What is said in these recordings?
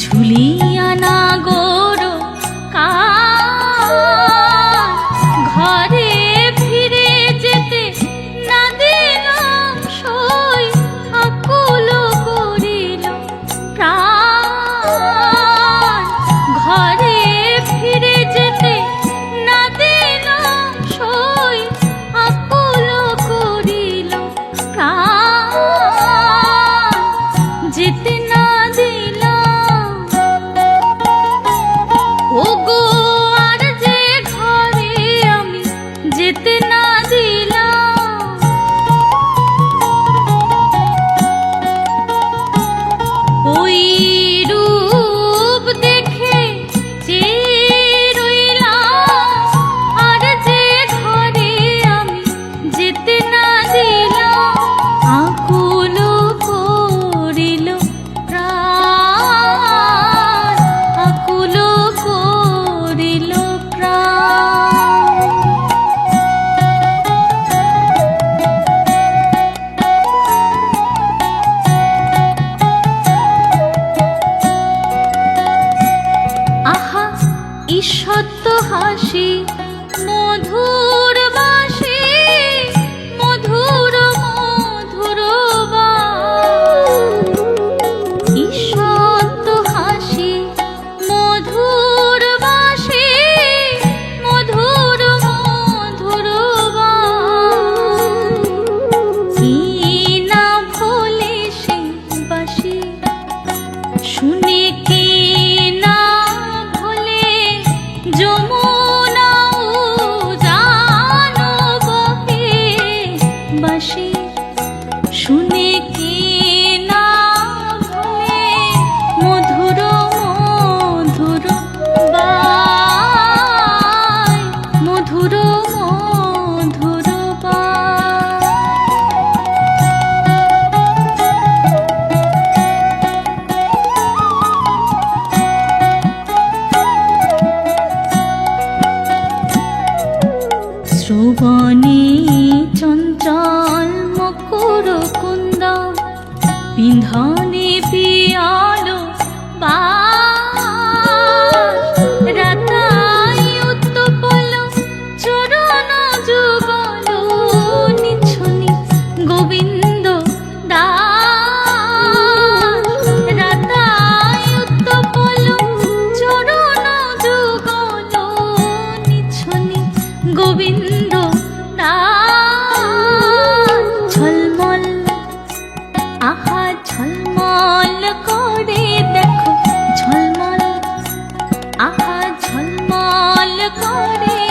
ঝুলিয়া না গোরো ঘরে ফিরে যেতে না দিলাম সই আকুল করিল প্রাণ। ঘরে ফিরে যেতে না দিলাম সই আকুল করিল প্রাণ। যেতে না দিলাম ওগো আর যে ঘরে আমি যেতে না দিলাম। ওই রূপ দেখে চেয়ে রইলাম আর যে ঘরে আমি যেতে না দিলাম। আকুল করিল প্রাণ, আকুল করিল প্রাণ। আহা ঈষৎ হাসি মধুর বাসি মধুর মধুর ঈষৎ হাসি মধুর বাসি মধুর মধুর কি না ভোলে সে বাসি শুনে কে না ভোলে যমুনা উজান বহে বাসি শুনে কে না ভোলে মধুর মধুর বায় মধুর মধুর বায়। শ্রবণে চঞ্চল মকর কুন্দ বিন্ধনে পিয়ালো বাস। রাতাই উত্তপল চরণ যুগল নিছনি গোবিন্দ দাস। রাতাই উত্তপল চরণ যুগল নিছনি গোবিন্দ দাস। ঝলমল আহা ঝলমল করে দেখো ঝলমল আহা ঝলমল করে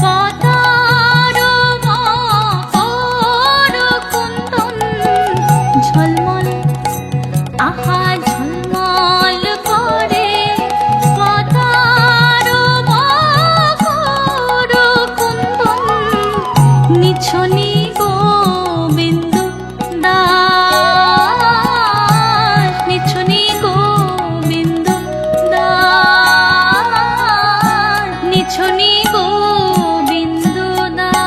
পদার মকর কুন্দন। ঝলমল আহা ঝলমল করে পদার মকর কুন্দন। নিছনি গোবিন্দ দাস নিছনি গোবিন্দ দাস নিছনি গোবিন্দ দাস।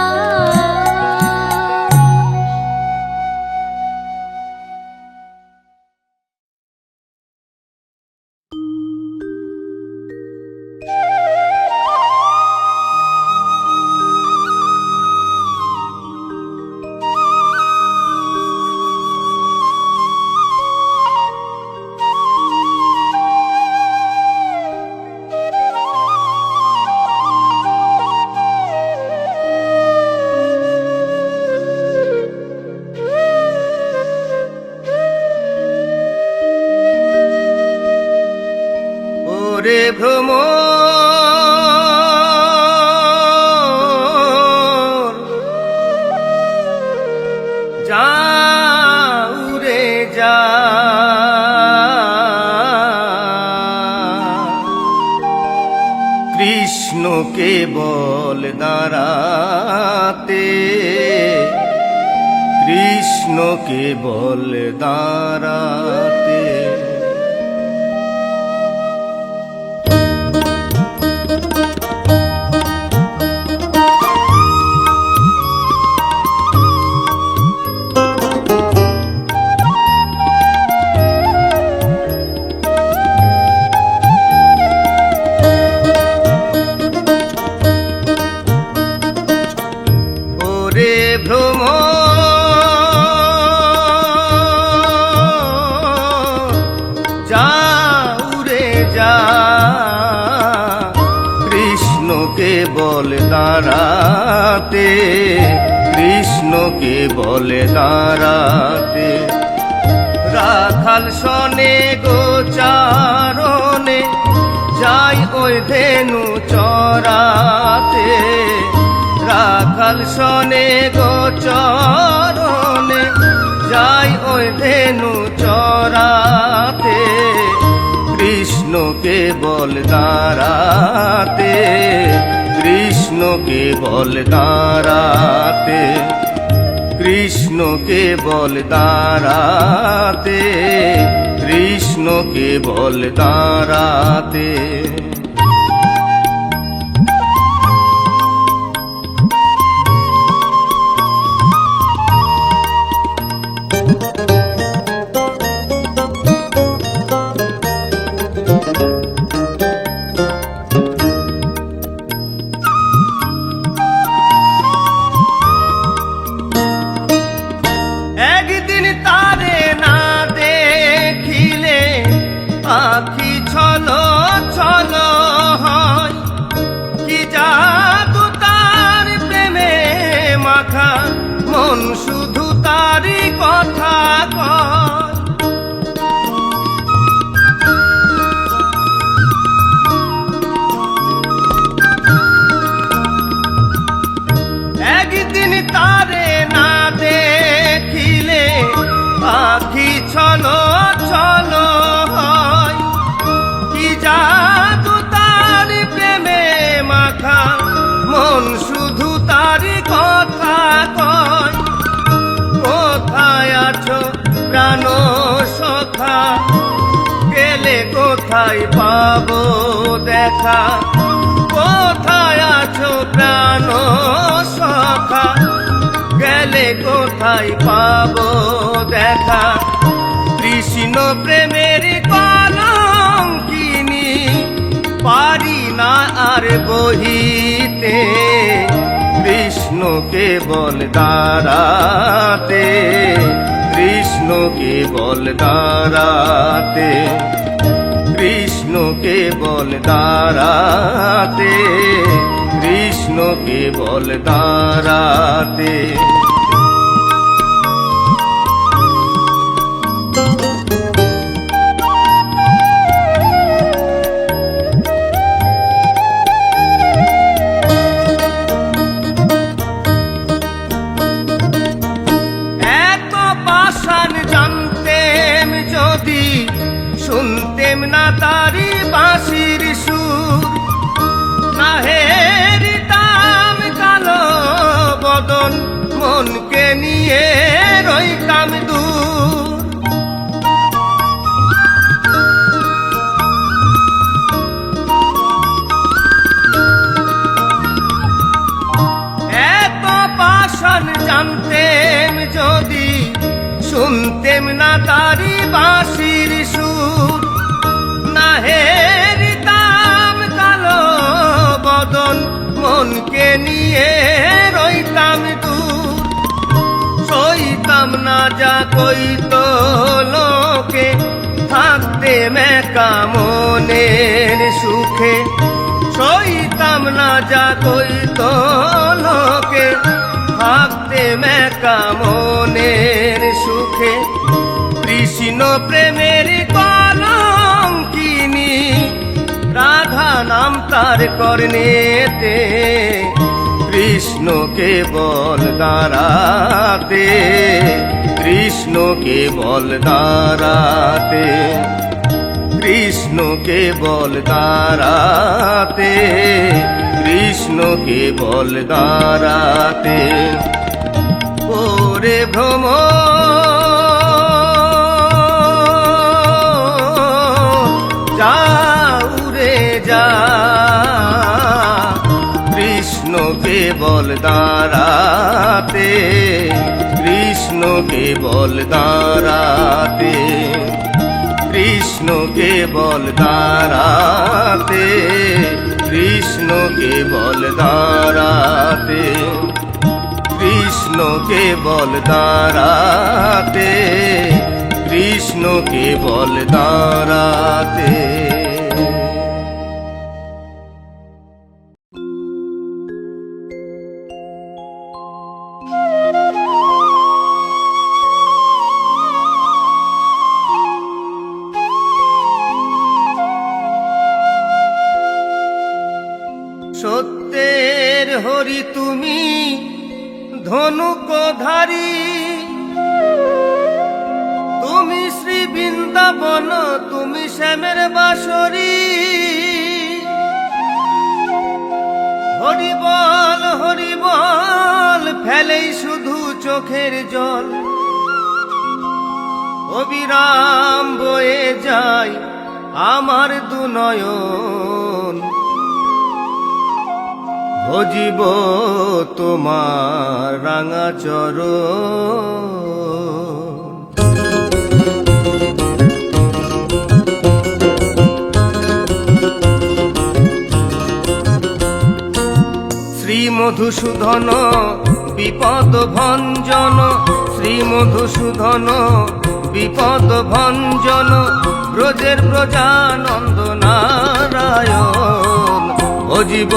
ওরে ভ্রমর যাও রে যা কৃষ্ণ কেবল দাঁড়াতে কৃষ্ণ কেবল দাঁড়াতে। ভ্রম যা উড়ে যা কৃষ্ণকে বলে দাঁড়াতে, কৃষ্ণকে বলে দাঁড়াতে। রাখাল শনে গোচারণে যাই ওই ধেনু চরাতে, রাখাল শনে গোচারণে যাই ওই ধেনু চরাতে। কৃষ্ণকে বল দাঁড়াতে, কৃষ্ণকে বল দাঁড়াতে, কৃষ্ণকে বল দাঁড়াতে, কৃষ্ণকে বল দাঁড়াতে। একদিন তারে না দেখিলে আখি ছলো ছলো হয়, কি জাদু তার প্রেমে মাখা মন শুধু তারই কথা কয়। একদিন তারে না দেখিলে আখি ছলো ছলো হয়, কি জাদু তার প্রেমে মাখা মন শুধু তারই কথা কয়। কোথায় আছো প্রাণ সখা, গেলে কোথায় পাবো দেখা। কোথায় আছো প্রাণ সখা, গেলে কোথায় পাবো দেখা। কৃষ্ণ প্রেমের কলঙ্কিনী পারি না আর বহিতে, কৃষ্ণকে বল দাঁড়াতে, কৃষ্ণকে বল দাঁড়াতে, কৃষ্ণকে বল দাঁড়াতে, কৃষ্ণকে বল দাঁড়াতে। এত পাষাণ জানতেম যদি, শুনতেম না তারি বাঁশির সুর। না হেরিতাম কালো বদন, মনকে নিয়ে রইতাম দূর। এত পাষাণ জানতেম যদি, শুনতেম না তারি বাঁশির সুর। না হেরিতাম কালো বদন, মনকে নিয়ে রইতাম দূর। সইতাম না যা কইত লোকে, থাকতে মেকা মনের সুখে। সইতাম না যা কইত লোকে, থাকতে মেকা মনের সুখে। কৃষ্ণ প্রেমের কলঙ্কিনী রাধা নাম তার কর্ণেতে, কৃষ্ণকে বল দাঁড়াতে, কৃষ্ণকে বল দাঁড়াতে, কৃষ্ণকে বল দাঁড়াতে, কৃষ্ণকে বল দাঁড়াতে। ওরে ভ্রম যা উড়ে যা, কৃষ্ণকে বল দাঁড়াতে, কৃষ্ণকে বল দাঁড়াতে, কৃষ্ণকে বল দাঁড়াতে, কৃষ্ণকে বল দাঁড়াতে, কৃষ্ণ কেবল দাঁড়াতে, কৃষ্ণ কেবল দাঁড়াতে। সত্যের হরি তুমি ধনুকধারী, তুমি শ্রী বৃন্দাবন, তুমি শ্যামের বাঁশরী। হরি বল ফেলেই শুধু চোখের জল, অবিরাম বয়ে যায় আমার দুনয়ন। ভজিব তোমার রাঙা চরণ। শ্রী মধুসূদন বিপদ ভঞ্জন, শ্রী মধুসূদন বিপদ ভঞ্জন, ব্রজের ব্রজানন্দ নারায়ণ। ভজিব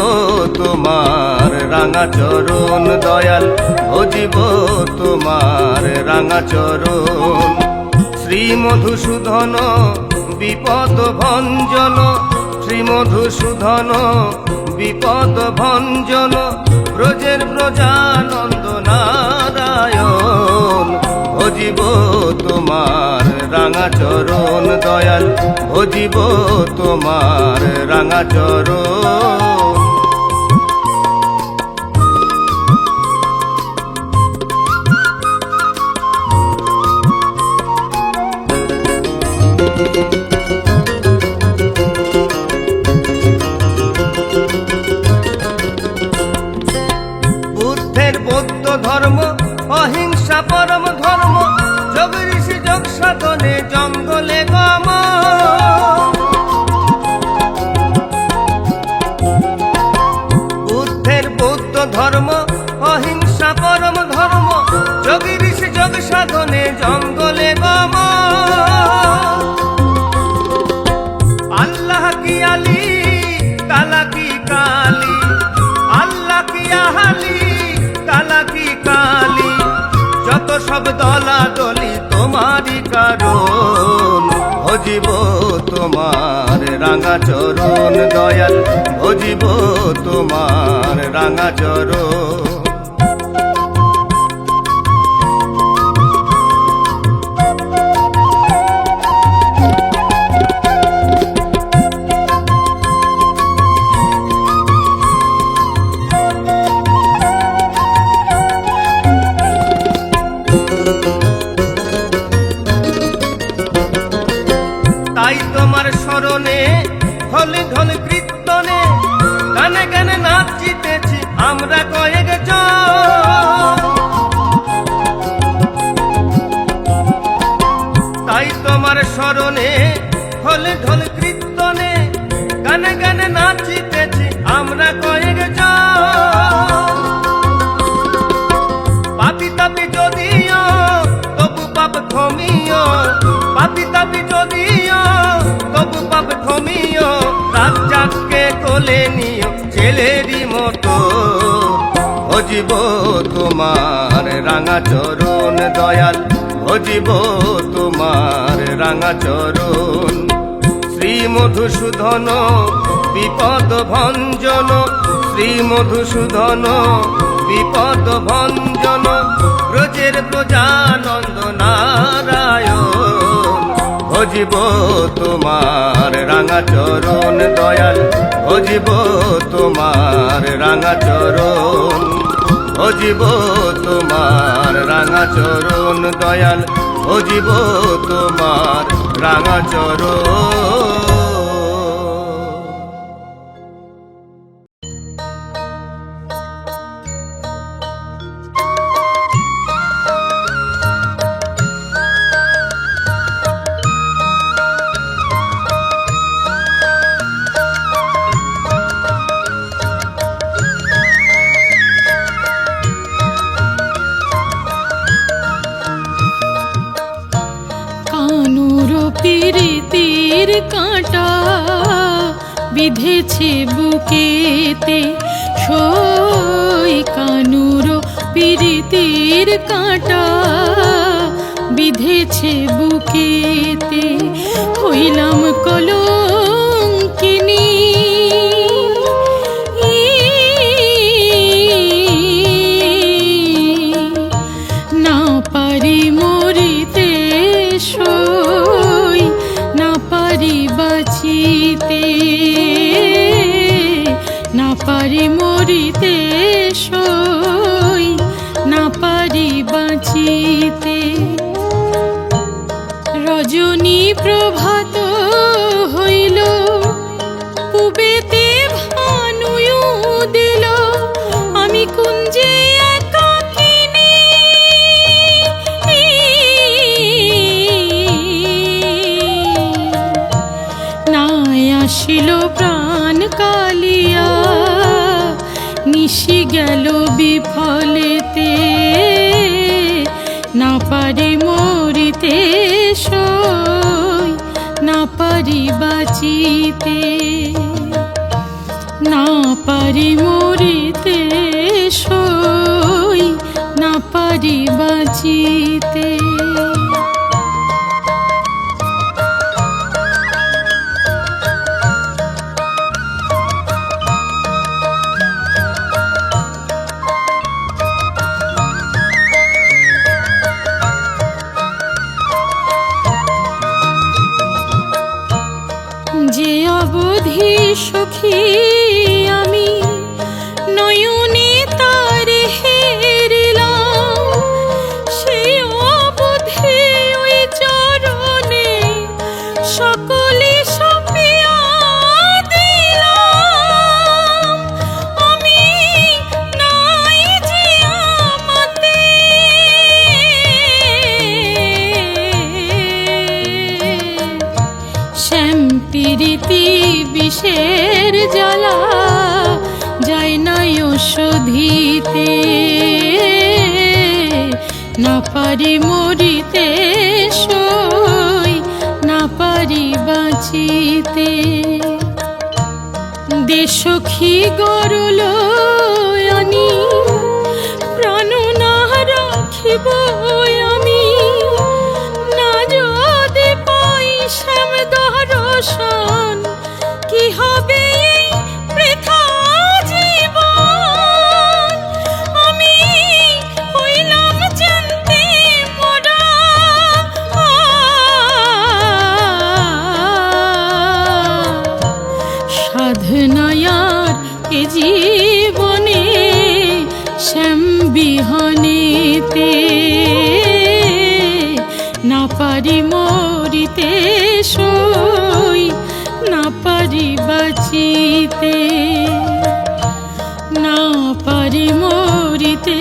তোমার রাঙা চরণ দয়াল, ভজিব তোমার রাঙা চরণ। শ্রী মধুসূদন বিপদ ভঞ্জন, শ্রী মধুসূদন বিপদ ভঞ্জন, ব্রজের ব্রজানন্দ নারায়ণ। ভজিব তোমার রাঙা চরণ দয়াল, ভজিব তোমার রাঙা চরণ। বুদ্ধের বৌদ্ধ ধর্ম অহিংসা পরম ধর্ম, যোগ ঋষি যোগ সাধনে জঙ্গলে গম। বুদ্ধের বৌদ্ধ ধর্ম অহিংসা পরম ধর্ম, যোগ ঋষি যোগ সাধনে জঙ্গলে গম। আল্লাহ কি আলী কালা কি কালী, আল্লাহ কি আহালি কালা কি কালী, যত সব দলাদলি তোমারই কারণ। ভজিব তোমার রাঙা চরণ দয়াল, ভজিব তোমার রাঙা চরণ। তাই তোমার স্মরণে ঢলে ঢলে কীর্তনে, গানে গানে নাচিতেছি আমরা কয়েকজন। তাই তোমার স্মরণে ঢলে ঢলে কীর্তনে, গানে গানে নাচিতেছি আমরা কয়েকজন। পাপি তাপি যদিও তবু পাপ ক্ষমিও, পাপি তাপি যদিও তবু পাপ ক্ষমিও, রাজ্জাককে কোলে নিও ছেলেরই মতো। ভজিব তোমার রাঙা চরণ দয়াল, ভজিব তোমার রাঙা চরণ। শ্রী মধুসূদন বিপদ ভঞ্জন, শ্রী মধুসূদন বিপদ ভঞ্জন, ব্রজের ব্রজানন্দ নারায়ণ। ভজিব তোমার রাঙা চরণ দয়াল, ভজিব তোমার রাঙা চরণ। ভজিব তোমার রাঙা চরণ দয়াল, ভজিব তোমার রাঙা চরণ। বিধেছে বুকেতে সই কানুর পিরিতির কাঁটা বিধেছে বুকেতে হইলাম কলঙ্কিনী না পারি মরিতে সই না পারি বাঁচিতে না পারি মরিতে সই না পারি বাঁচিতে রজনী প্রভাত হইল পুবেতে ভানুয়ু দিল আমি কুঞ্জে একাকিনী নাই আসিল প্রাণ কালিয়া নিশি গেল বিফলেতে না পারি মরিতে সই না পারি বাঁচিতে না পারি মরিতে সই না পারি বাঁচিতে যে অবধি সখী আমি নয়নে তার হেরিলাম সেই অবধি ওই চরণে সকলে সপিয়া দিলাম আমি নাই যে আমাতে শ্যাম প্রীতি বিষের জ্বালা যায় নাই ওষুধিতে না পারি মরিতে সই না পারি বাঁচিতে দেশখী গরল আনি প্রাণ না রাখিব আমি না যদি পাই শ্যাম দর্শন কি হবে এই বৃথা জীবন আমি হইলাম জানতে মোরা সাধনায়ার এ জীবনে শ্যাম বিহনেতে না পারি মরিতে সই না পারি বাঁচিতে না পারি মরিতে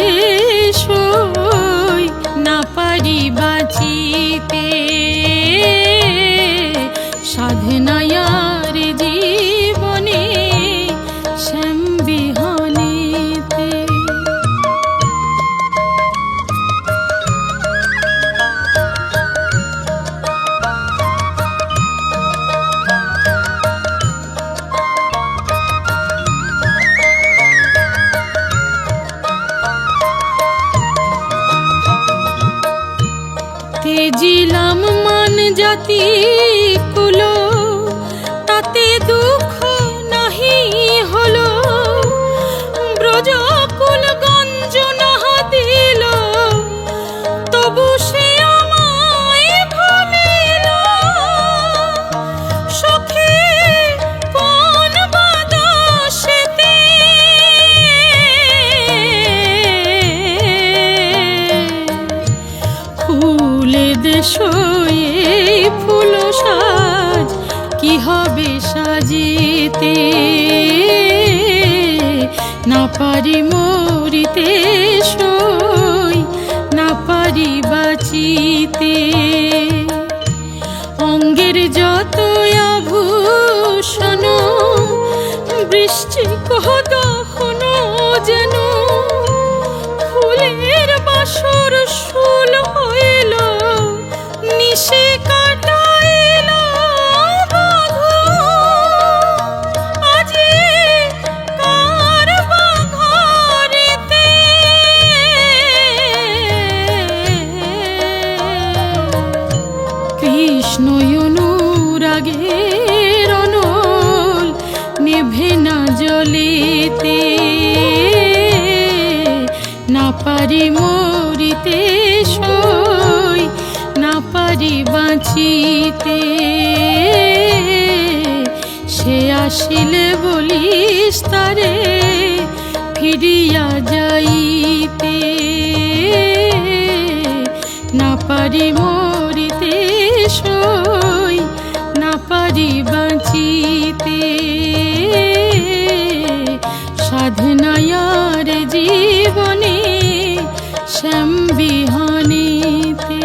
সই না পারি বাঁচিতে সাধনায়ার জীবনে শ্যাম বিহনেতে তেজিলাম মান জাতি কুলো তাতে দুঃখ নাহি হলো ব্রজকুল গঞ্জ নাহা দিল তবু সে আমায় ভুলিল সখী কোন বাদশেতে ফুলে দেশয়ে ফুল সাজ কি হবে সাজিতে না পারি মরিতে সই না পারি বাঁচিতে অঙ্গের যত আভূষণ বৃশ্চিক দহন যেন ফুলের বাসর শুল হইল নিশে কাটাইল বধূ পারি মরিতে সই, না পারি বাঁচিতে। সে আসিলে বলিস তারে ফিরিয়া যাইতে, না পারি মরিতে সই, না পারি বাঁচিতে। সাধনায়ার জীবনে শ্যাম বিহানিতে।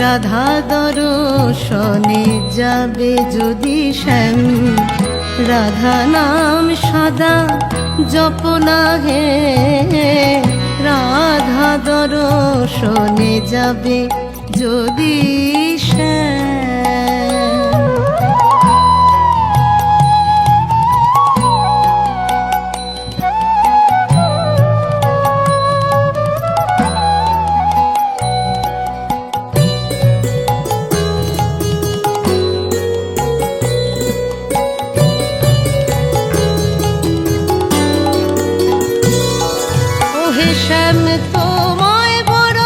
রাধা দর্শনে যাবে যদি শ্যাম, রাধা নাম সদা জপনা হে। রাধা দর্শনে যাবে যদি শ্যাম। শ্যাম তোমায় বড়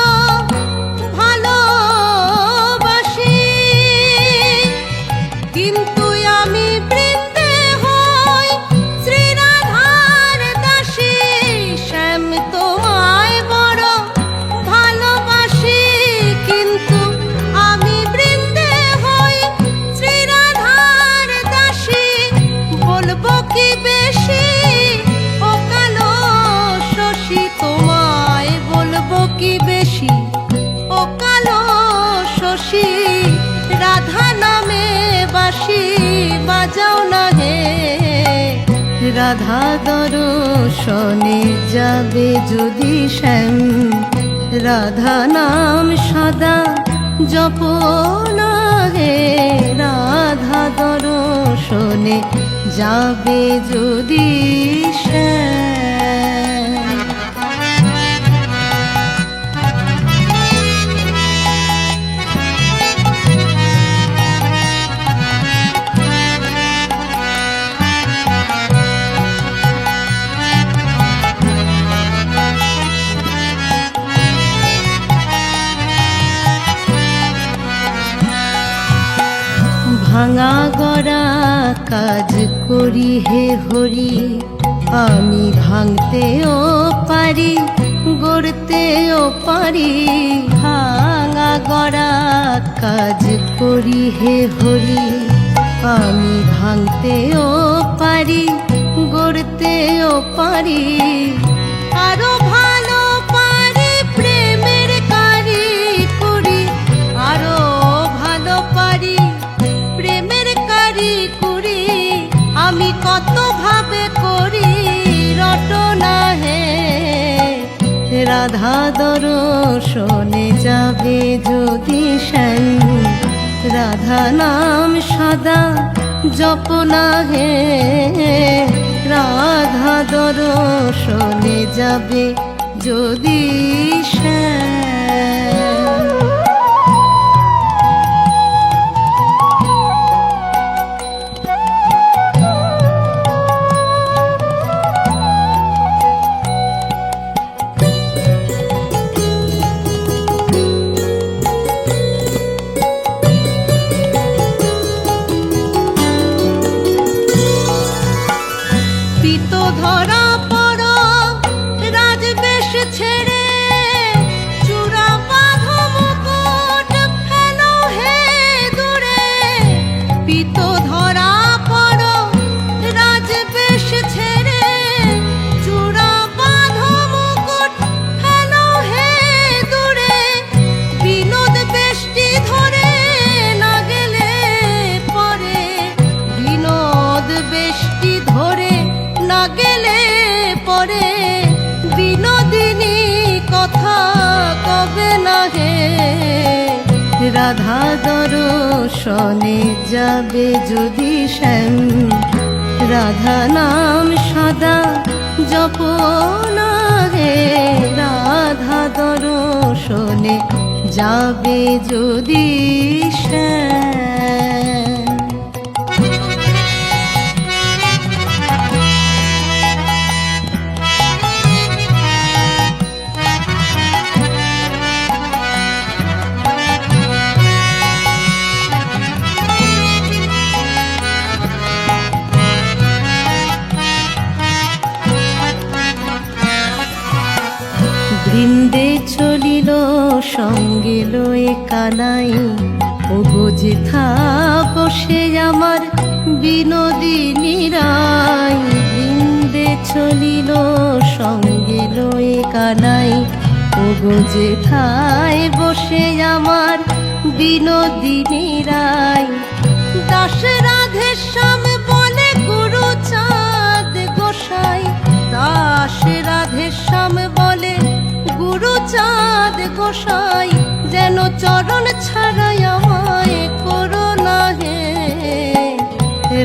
ভালোবাসি, কিন্তু আমি বৃন্দে হই শ্রীরাধার দাসী। শ্যাম তোমায় বড় ভালোবাসি, কিন্তু আমি বৃন্দে হই শ্রীরাধার দাসী। বলবো কি বেশি ও কালো শশী, তোমায় বলবো কি বেশি ও কালো শশী। রাধা নামে বাঁশি বাজাও না হে। রাধা দর্শনে যাবে যদি শ্যাম, রাধা নাম সদা জপনা হে। রাধা দর্শনে যাবে যদি শ্যাম। ভাঙা গড়া কাজ করি হে হরি, আমি ভাঙতেও পারি গড়তেও পারি। ভাঙা গড়া কাজ করি হে হরি, আমি ভাঙতেও পারি গড়তেও পারি। আরো ভালো পারি প্রেমের কারিগরি, আরো ভালো পারি প্রেমের কারিগরি। আমি কত ভাবে করি রটনা হে। রাধা দর্শনে যাবে যদি শ্যাম, রাধা নাম সদা জপনা হে। রাধা দর্শনে যাবে যদি শ্যাম। ধরা পড়ো রাজবেশ ছেড়ে, চূড়া বাঁধো মুকুট ফেলো হে দূরে। পিত ধরা পড়ো রাজবেশ ছেড়ে, চূড়া বাঁধো মুকুট ফেলো হে দূরে। বিনোদ বেশটি ধরে না গেলে পরে, বিনোদ বেশটি ধরে না গেলে পরে, বিনোদিনী কথা কবে না হে। রাধা দর্শনে যাবে যদি শ্যাম, রাধা নাম সদা জপ না হে। রাধা দর্শনে যাবে যদি শ্যাম। বৃন্দে চলিল সঙ্গে লয়ে কানাই, ও গোজেথা বসে আমার বিনোদিনী রাই। বৃন্দে চলিল সঙ্গে লয়ে কানাই, ও গোজেথায় বসে আমার বিনোদিনী রাই। দাস রাধে শ্যাম বলে গুরু চাঁদ গোসাই, দাস রাধে শ্যাম বলে গুরু চাঁদ গোসাই। যেন চরণ ছাড়াই আমায় করো না হে।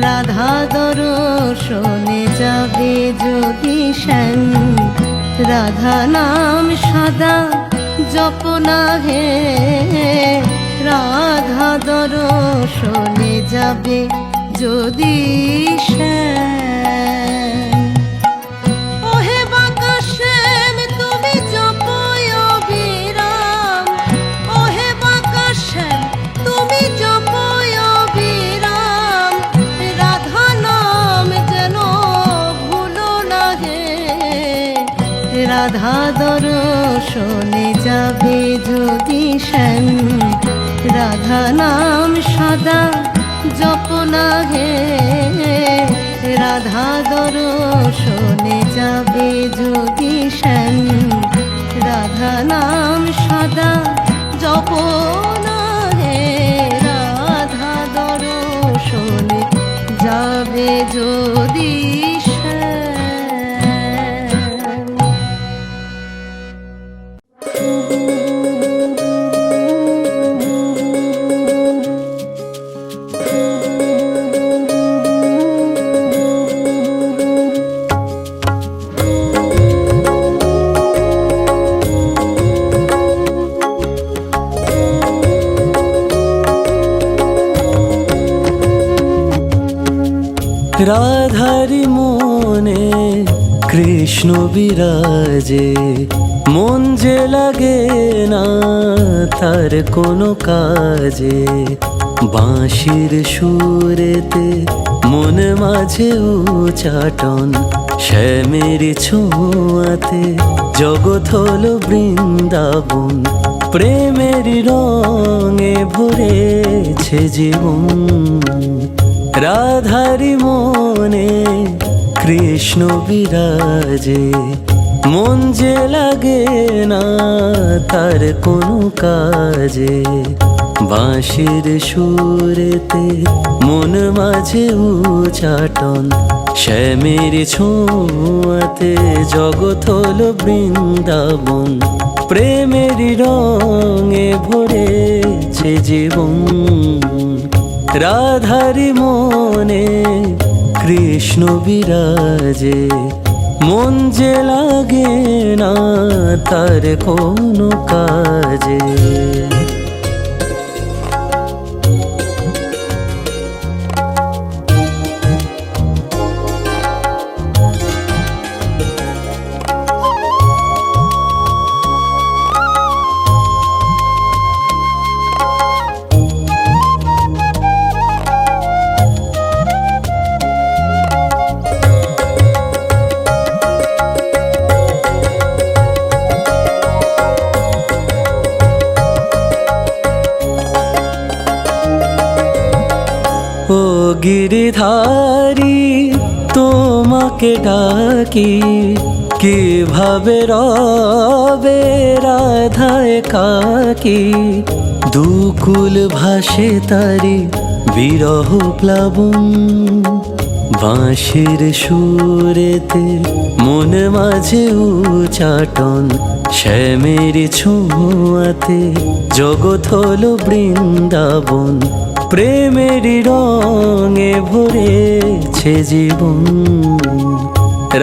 রাধা দর্শনে যাবে যদি শ্যাম, রাধা নাম সদা জপ না হে। রাধা দর্শনে যাবে যদি শ্যাম। ওহে বাঁকা শ্যাম তুমি জপয় অবিরাম, ওহে বাঁকা শ্যাম তুমি জপয় অবিরাম। রাধা নাম যেন ভুলো না হে। রাধা দর্শনে যাবে যদি শ্যাম, রাধা নাম সদা জপ না হে। রাধা দর্শনে যাবে যদি শ্যাম, রাধা নাম সদা জপ না হে। রাধা দর্শনে যাবে যদি শ্যাম। রাধারি মনে কৃষ্ণ বিরাজে, মন যে লাগে না তার কোনো কাজে। বাঁশির সুরেতে মন মাঝে উচাটন, শ্যামের ছোঁয়াতে জগৎ হলো বৃন্দাবন। প্রেমের রঙে ভরেছে জীবন, রাধারি মনে কৃষ্ণ বিরাজে। মন যে লাগে না তার কোনো কাজে। বাঁশির সুরেতে মন মাঝে উচাটন, শ্যামের ছোঁয়াতে জগৎ হলো বৃন্দাবন। প্রেমের রঙে ভরেছে জীবন, রাধারি মনে কৃষ্ণ বিরাজে। মন যে লাগে না তার কোনো কাজে। গিরিধারী তোমাকে ডাকি, কিভাবে রবে রাধায় কাকি। দুকুল ভাসে তারি বিরহ প্লাবন, বাঁশির সুরেতে মন মাঝে উচাটন। শ্যামের ছোঁয়াতে জগৎ হলো বৃন্দাবন, প্রেমের রঙে ভরেছে জীবন।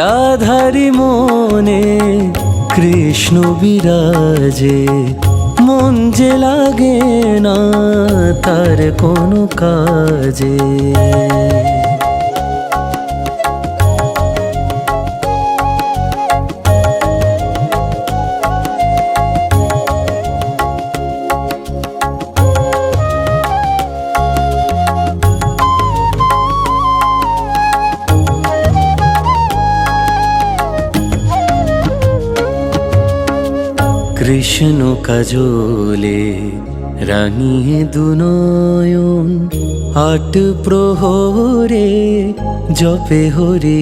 রাধারি মনে কৃষ্ণ বিরাজে, মন যে লাগে না তার কোনো কাজে। কৃষ্ণ কাজলে রাঙিয়ে দুনয়ন, আট প্রহরে জপে হরি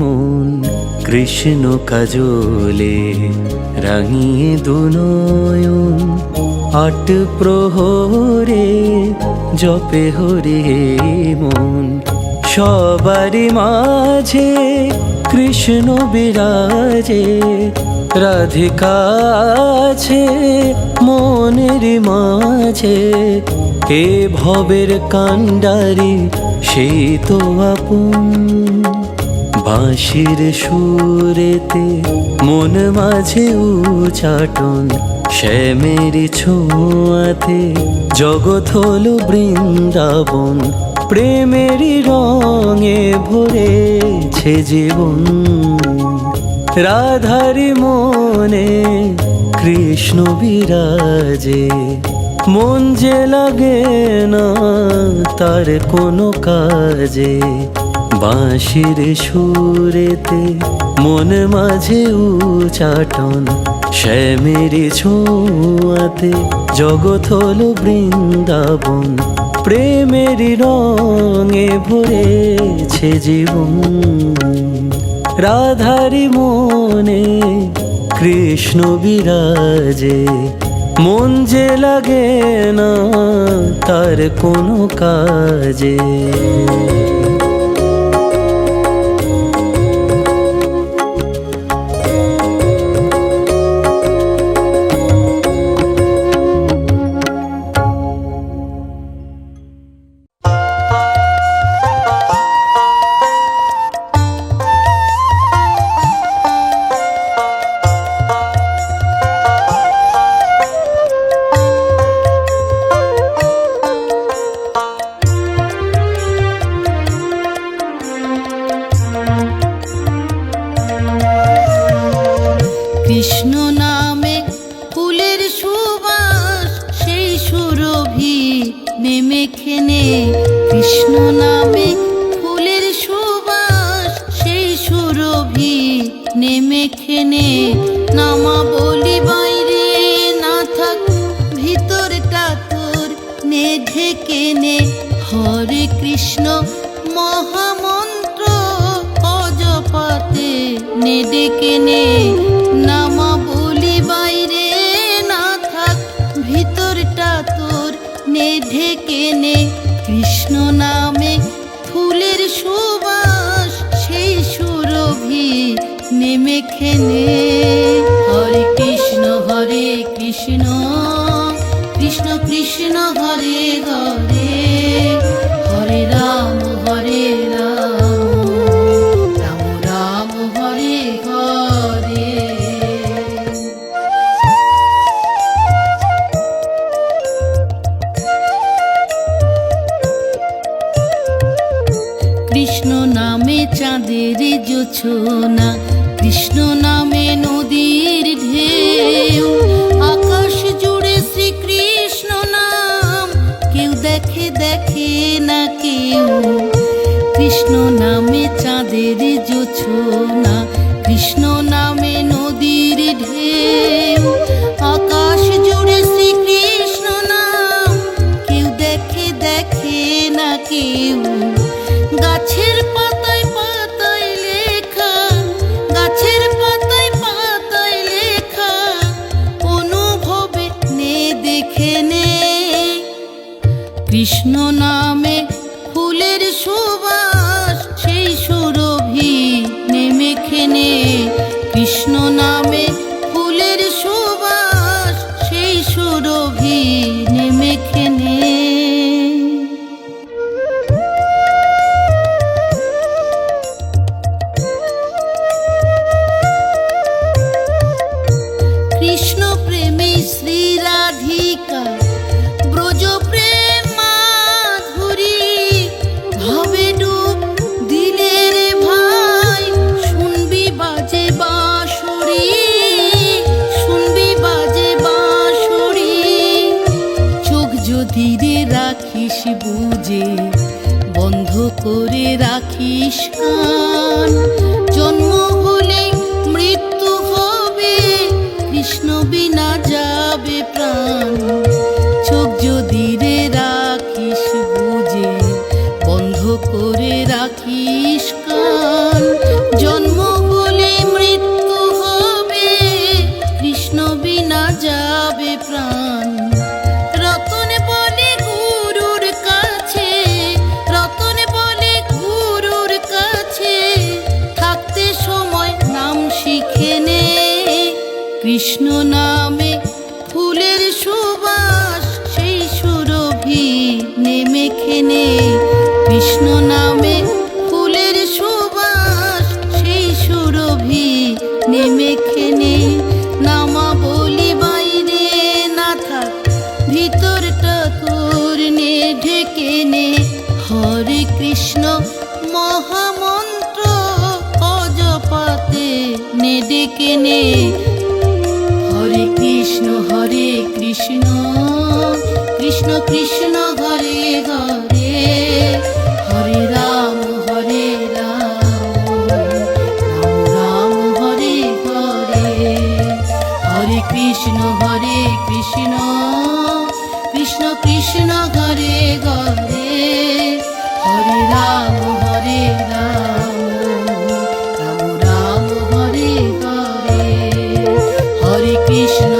মন। কৃষ্ণ কাজলে রাঙিয়ে দুনয়ন, আট প্রহরে জপে হরি মন। সবারই মাঝে কৃষ্ণ বিরাজে, রাধিকা আছে মনের মাঝে। এ ভবের কান্ডারি সেই তো আপন, বাঁশির সুরেতে মন মাঝে উচাটন। শ্যামের ছোঁয়াতে জগৎ হলো বৃন্দাবন, প্রেমেরই রঙে ভরেছে জীবন। রাধারি মনে কৃষ্ণ বিরাজে, মন যে লাগে না তার কোনো কাজে। বাঁশির সুরেতে মন মাঝে উচাটন, শ্যামের ছোঁয়াতে জগৎ হলো বৃন্দাবন, প্রেমের রঙে ভরেছে জীবন। রাধারি মনে কৃষ্ণ বিরাজে, মন যে লাগে না তার কোনো কাজে। কৃষ্ণ নামে ফুলের সুবাস সেই সুরভি নেমে খেনে। কৃষ্ণ নামে ফুলের সুবাস সেই সুরভি নেমে খেনে। নামা বলি বাইরে না থাক, ভিতরটা তোর নে ঢেকে নে। হরে কৃষ্ণ মহামন্ত্র অজপাতে নে ডেকে নে। নামা বলি বাইরে না থাক, ভিতরটা তোর নে ঢেকে নে। কৃষ্ণ নামে ফুলের সুবাস সেই সুরভি নেমে খেনে। হরে কৃষ্ণ কৃষ্ণ কৃষ্ণ হরে হরে, হরে রাম রাম রাম হরে হরে। কৃষ্ণ নামে চাঁদের জোছনা, কৃষ্ণ নামে নদীর ঢেউ। আকাশ জুড়ে শ্রীকৃষ্ণ নাম, কেউ দেখে দেখে না কেউ। কৃষ্ণ নামে চাঁদের জোছনা, কৃষ্ণ নামে নদীর ঢেউ। আকাশ জুড়ে শ্রীকৃষ্ণ নাম, কেউ দেখে দেখে না কেউ। গাছের পাতায় পাতায় লেখা, গাছের পাতায় পাতায় লেখা, অনুভবে নে দেখে নে। কৃষ্ণ নামে ফুলের সুবাস, সেই সুরভি নেমে খেনে। কৃষ্ণ নামে ফুলের সুবাস, সেই সুরভি নেমে খেনে। কৃষ্ণ প্রেমে শ্রী রাধিকা, ব্রজ প্রেম মাধুরী, ভাবে ডুব দিলে রে ভাই, শুনবি বাজে বাঁশরি, শুনবি বাজে বাঁশরি। চোখ যদি রে রাখিস বুঝে, বন্ধ করে রাখিস কান, জন্ম হলে মৃত্যু হবে, কৃষ্ণ বিনা যাবে প্রাণ। চোখ যদি রে রাখিস বুঝে, বন্ধ করে রাখিস কান, জন্ম হলে মৃত্যু হবে, কৃষ্ণ বিনা যাবে প্রাণ। রতন বলে গুরুর কাছে, রতন বলে গুরুর কাছে, থাকতে সময় নাম শিখে নে। কৃষ্ণ নামে ফুলের সুবাস, সেই সুরভি নেমে খেনে। কৃষ্ণ নামে ফুলের সুবাস, সেই সুরভি নেমে খেনে। নামা বলি বাইরে না থাক, ভিতরটা তোর নে ঢেকে নে। হরে কৃষ্ণ মহামন্ত্র অজপাতে নে ডেকে নে। হরে কৃষ্ণ কৃষ্ণ কৃষ্ণ হরে হরে, হরে রাম রাম রাম হরে হরে। হরে কৃষ্ণ কৃষ্ণ কৃষ্ণ হরে হরে, হরে রাম রাম রাম হরে হরে। হরে কৃষ্ণ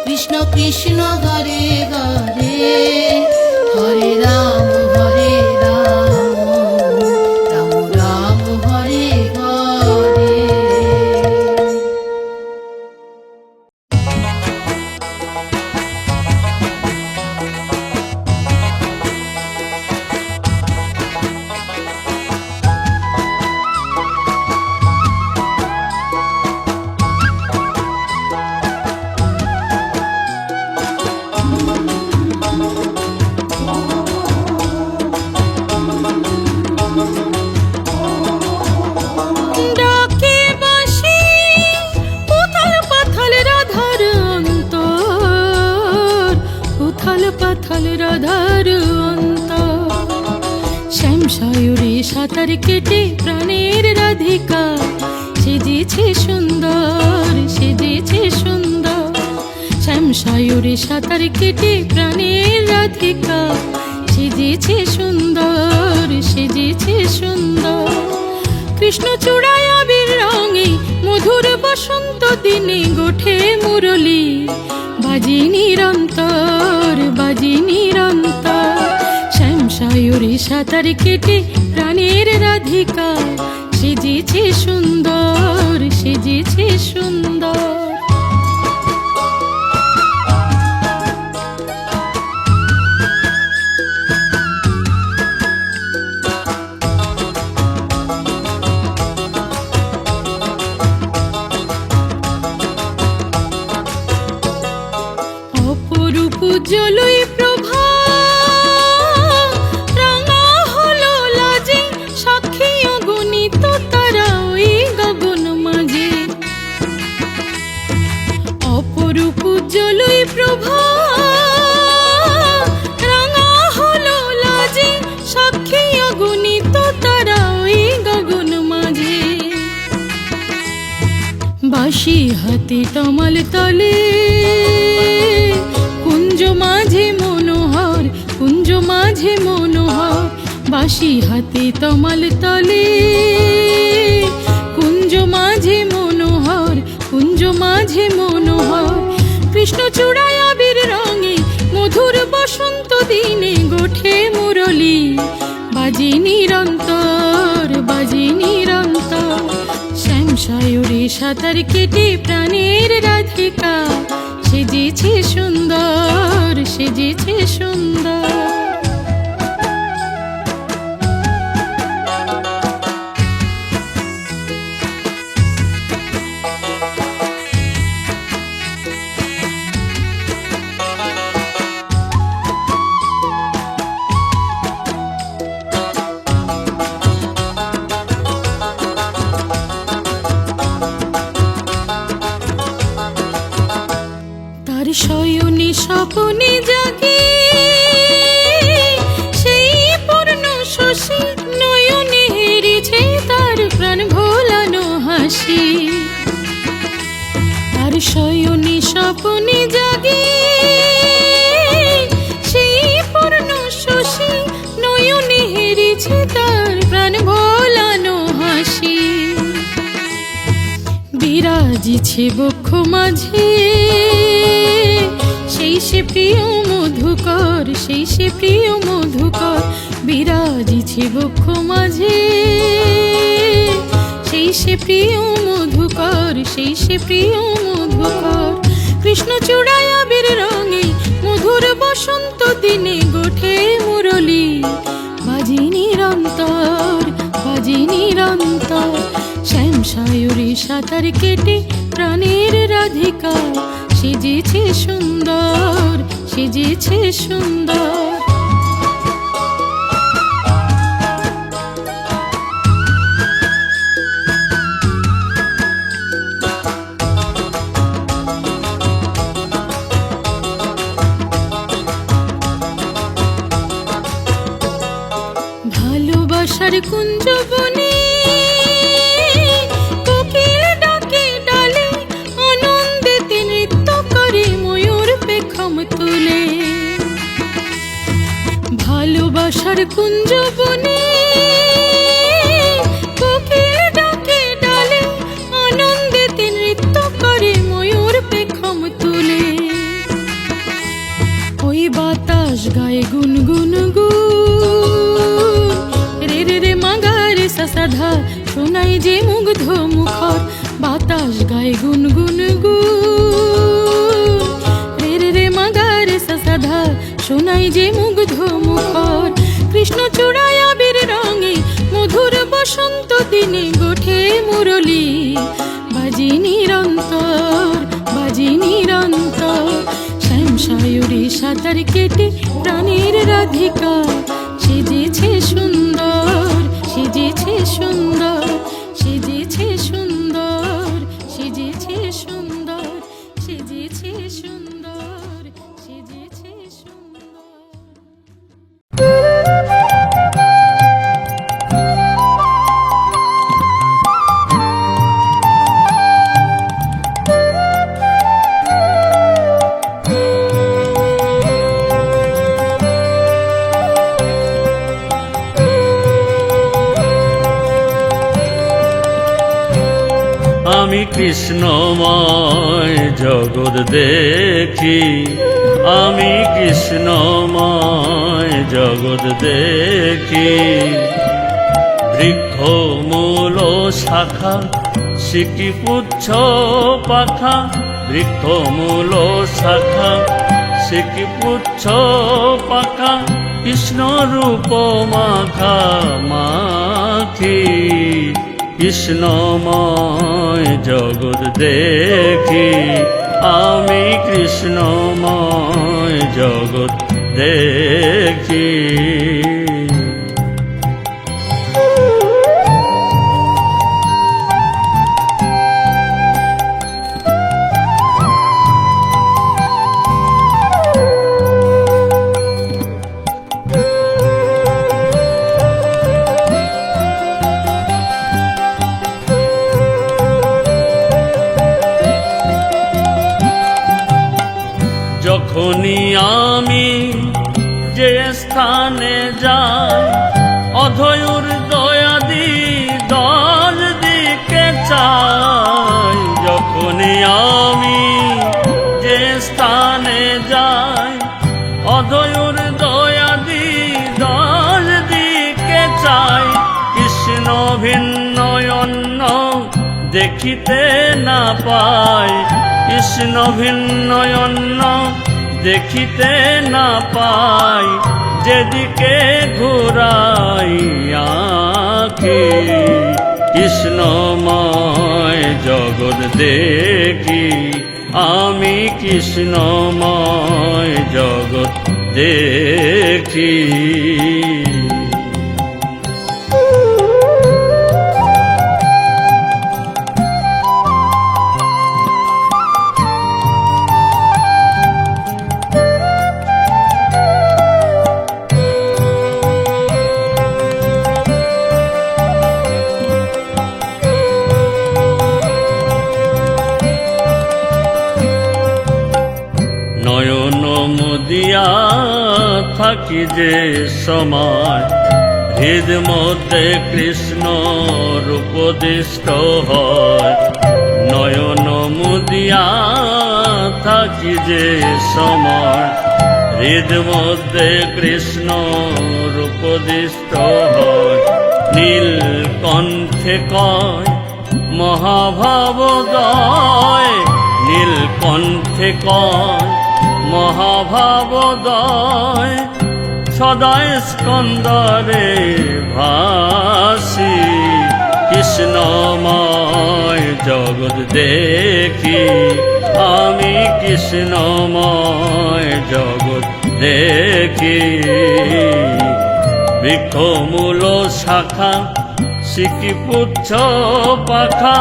কৃষ্ণ কৃষ্ণ হরে হরে, হরে রাম রাম রাম হরে হরে। ডাকে বাঁশি উথাল পাথাল রাধার অন্তর, উথাল পাথাল রাধার অন্তর। শ্যাম সায়রে সাঁতার কেটে প্রাণের রাধিকা, সেজেছে সুন্দর সেজেছে সুন্দর। শ্যাম সায়রে সাঁতার কেটে প্রাণের রাধিকা, সেজেছে সুন্দর সেজেছে সুন্দর। কৃষ্ণ চূড়ায় আবির রঙে মধুর বসন্ত দিনে গোঠে মুরলী, বাজি নিরন্তর বাজি নিরন্তর। শ্যাম সায়রে সাঁতার কেটে প্রাণের রাধিকা, সেজেছে সুন্দর সেজেছে সুন্দর। উজ্জ্বলই প্রভা রাঙা হলো লাজে, সাক্ষী অগণিত তারা ওই গগন মাঝে। অপরূপ উজ্জ্বলই প্রভা রাঙা হলো লাজে, সাক্ষী অগণিত তারা ওই গগন মাঝে। বাঁশি হাতে তমাল তলে কুঞ্জ মাঝে মনোহর, কুঞ্জ মাঝে মনোহর। বাঁশি হাতে তমাল তলে কুঞ্জ মাঝে মনোহর, কুঞ্জ মাঝে মনোহর। কৃষ্ণ চূড়ায় আবির রঙে মধুর বসন্ত দিনে গোঠে মুরলী, বাজে নিরন্তর, বাজে নিরন্তর। শ্যাম সায়রে সাঁতার কেটে প্রাণের রাধিকা সেজেছে সুন্দর, সেজেছে সুন্দর। তার শয়নে স্বপনে জাগে সেই পূর্ণ শশী, নয়নে হেরেছে তার প্রাণ ভোলানো হাসি। তার শয়নে স্বপনে জাগে সেই পূর্ণ শশী, নয়নে হেরেছে তার প্রাণ ভোলানো হাসি। বিরাজিছে বক্ষ মাঝে সেই সে প্রিয় মধুকর, সেই সে প্রিয় মধুকর। বিরাজিছে বক্ষ মাঝে সেই সে প্রিয় মধুকর, সেই সে প্রিয় মধুকর। কৃষ্ণ চূড়ায় আবির রঙে মধুর বসন্ত দিনে গোঠে মুরলী, বাজে নিরন্তর, বাজে নিরন্তর। শ্যাম সায়রে সাঁতার কেটে প্রাণের রাধিকা সেজেছে সুন্দর, সেজেছে সুন্দর। ভালোবাসার কুঞ্জ বনে কোকিল ডাকে ডালে, আনন্দেতে নৃত্য করে ময়ূর পেখম তুলে। ভালোবাসার কুঞ্জ বনে কোকিল ডাকে ডালে, আনন্দেতে নৃত্য করে ময়ূর পেখম তুলে। ওই বাতাস গায়ে গুনগুন গুন, রে রে রে মাগারে সাসাধা, শোনাই যে মুগ্ধ মুখর। বাতাস গায়ে গুনগুন গুন, রে রে রে মাগারে সাসাধা, শোনাই যে মুগ্ধ মুখর। কৃষ্ণ চূড়ায় আবির রঙে মধুর বসন্ত দিনে গোঠে মুরলী, বাজে নিরন্তর, বাজে নিরন্তর। শ্যাম সায়রে সাঁতার কেটে প্রাণের রাধিকা সেজেছে সুন্দর, সেজেছে সুন্দর, সেজেছে সুন্দর, সেজেছে সুন্দর, সেজেছে সুন্দর, সেজেছে সুন্দর। আমি কৃষ্ণময় জগৎ দেখি, আমি কৃষ্ণময় জগৎ দেখি। বৃক্ষ মূল শাখা সিকি পুচ্ছ পাখা, বৃক্ষ মূল শাখা সিকি পুচ্ছ পাখা। কৃষ্ণ রূপ মাখা মাখি, কৃষ্ণময় জগৎ দেখি। আমি কৃষ্ণময় জগৎ দেখি। যখনই আমি যে স্থানে যাই, দেখিতে না পাই, কৃষ্ণ ভিন্ন অন্য দেখিতে না পাই, যেদিকে ঘুরাই আঁখি। কৃষ্ণময় জগৎ দেখি, আমি কৃষ্ণময় জগৎ দেখি। নয়ন মুদিয়া থাকি যে সময়, হৃদ মধ্যে কৃষ্ণ রূপদিষ্ট হয়। নয়ন মুদিয়া থাকি যে সময়, হৃদ মধ্যে কৃষ্ণ রূপদিষ্ট হয়। নীলকণ্ঠে কয় মহাভাবদয়, নীলকণ্ঠে কয় মহাভাবদয়, সদায় স্কন্দরে ভাসি। কৃষ্ণময় জগৎ দেখি, আমি কৃষ্ণময় জগৎ দেখি। বৃক্ষমূল শাখা শিখি পুচ্ছ পাখা,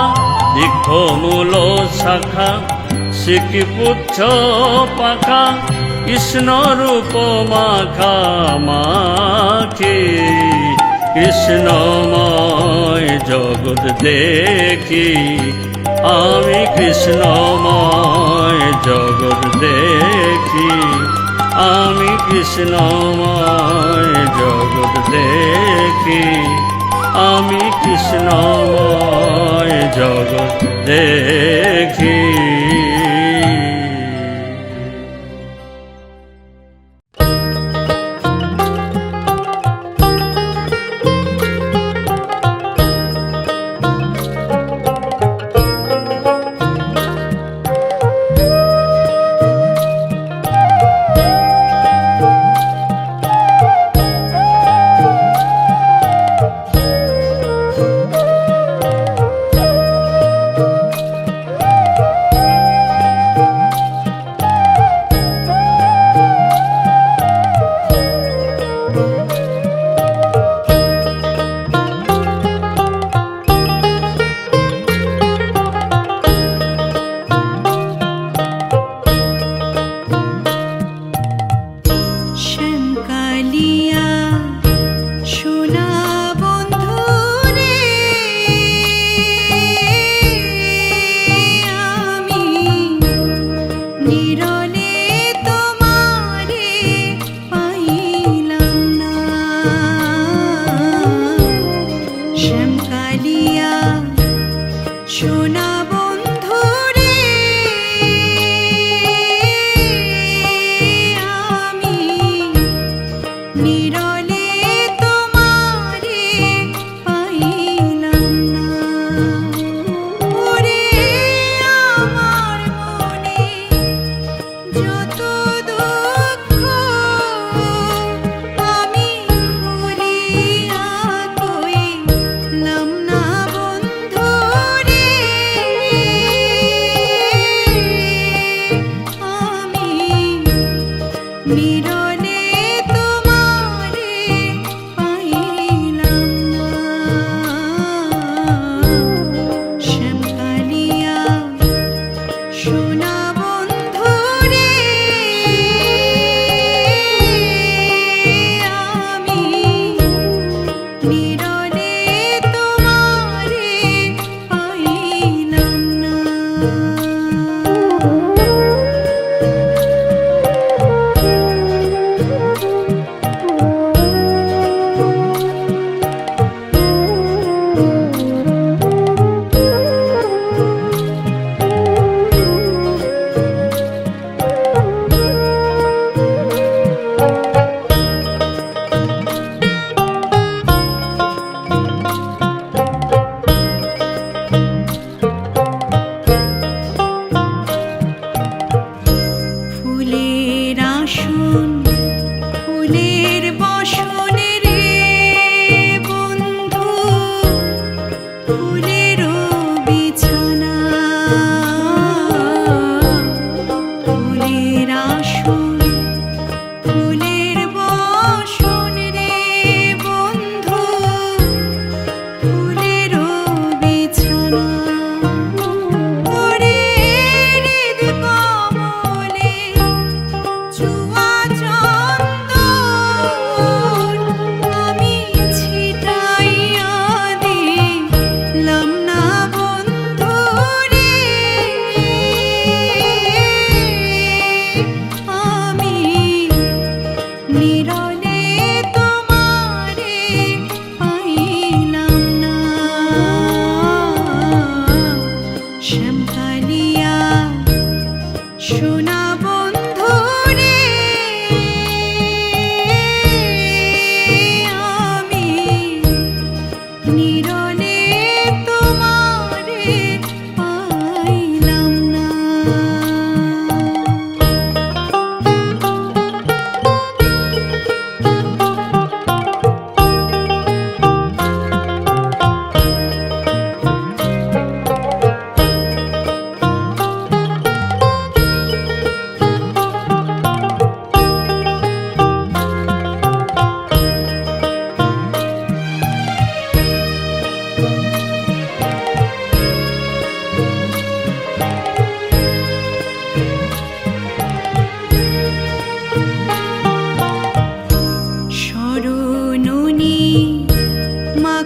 বৃক্ষমূল শাখা শিখি পুচ্ছ পাখা, কৃষ্ণ রূপ মাখা মাখি। কৃষ্ণময় জগৎ দেখি, আমি কৃষ্ণময় জগৎ দেখি, আমি কৃষ্ণময় জগৎ দেখি, আমি কৃষ্ণময় জগৎ দেখি।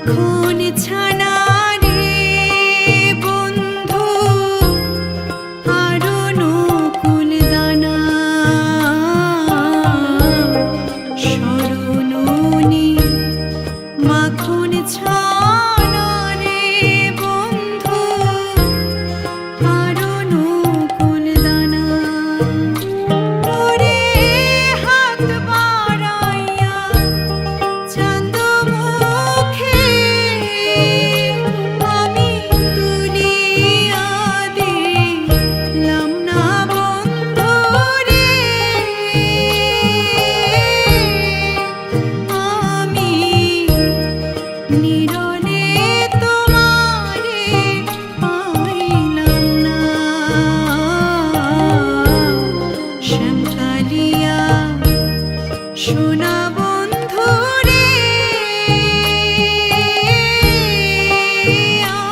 মাখন ছানা রে বন্ধু আরো নকুল দানা শরণনি মাখন ছানা রে বন্ধু আরো নকুল দানা ওরে হাত বাড়াইয়া চাঁদ মুখে আমি তুলিয়া দিলাম না বন্ধু রে আমি নিরলে তোমারে পাইলাম না শ্যামকালিয়া সোনা বন্ধু রে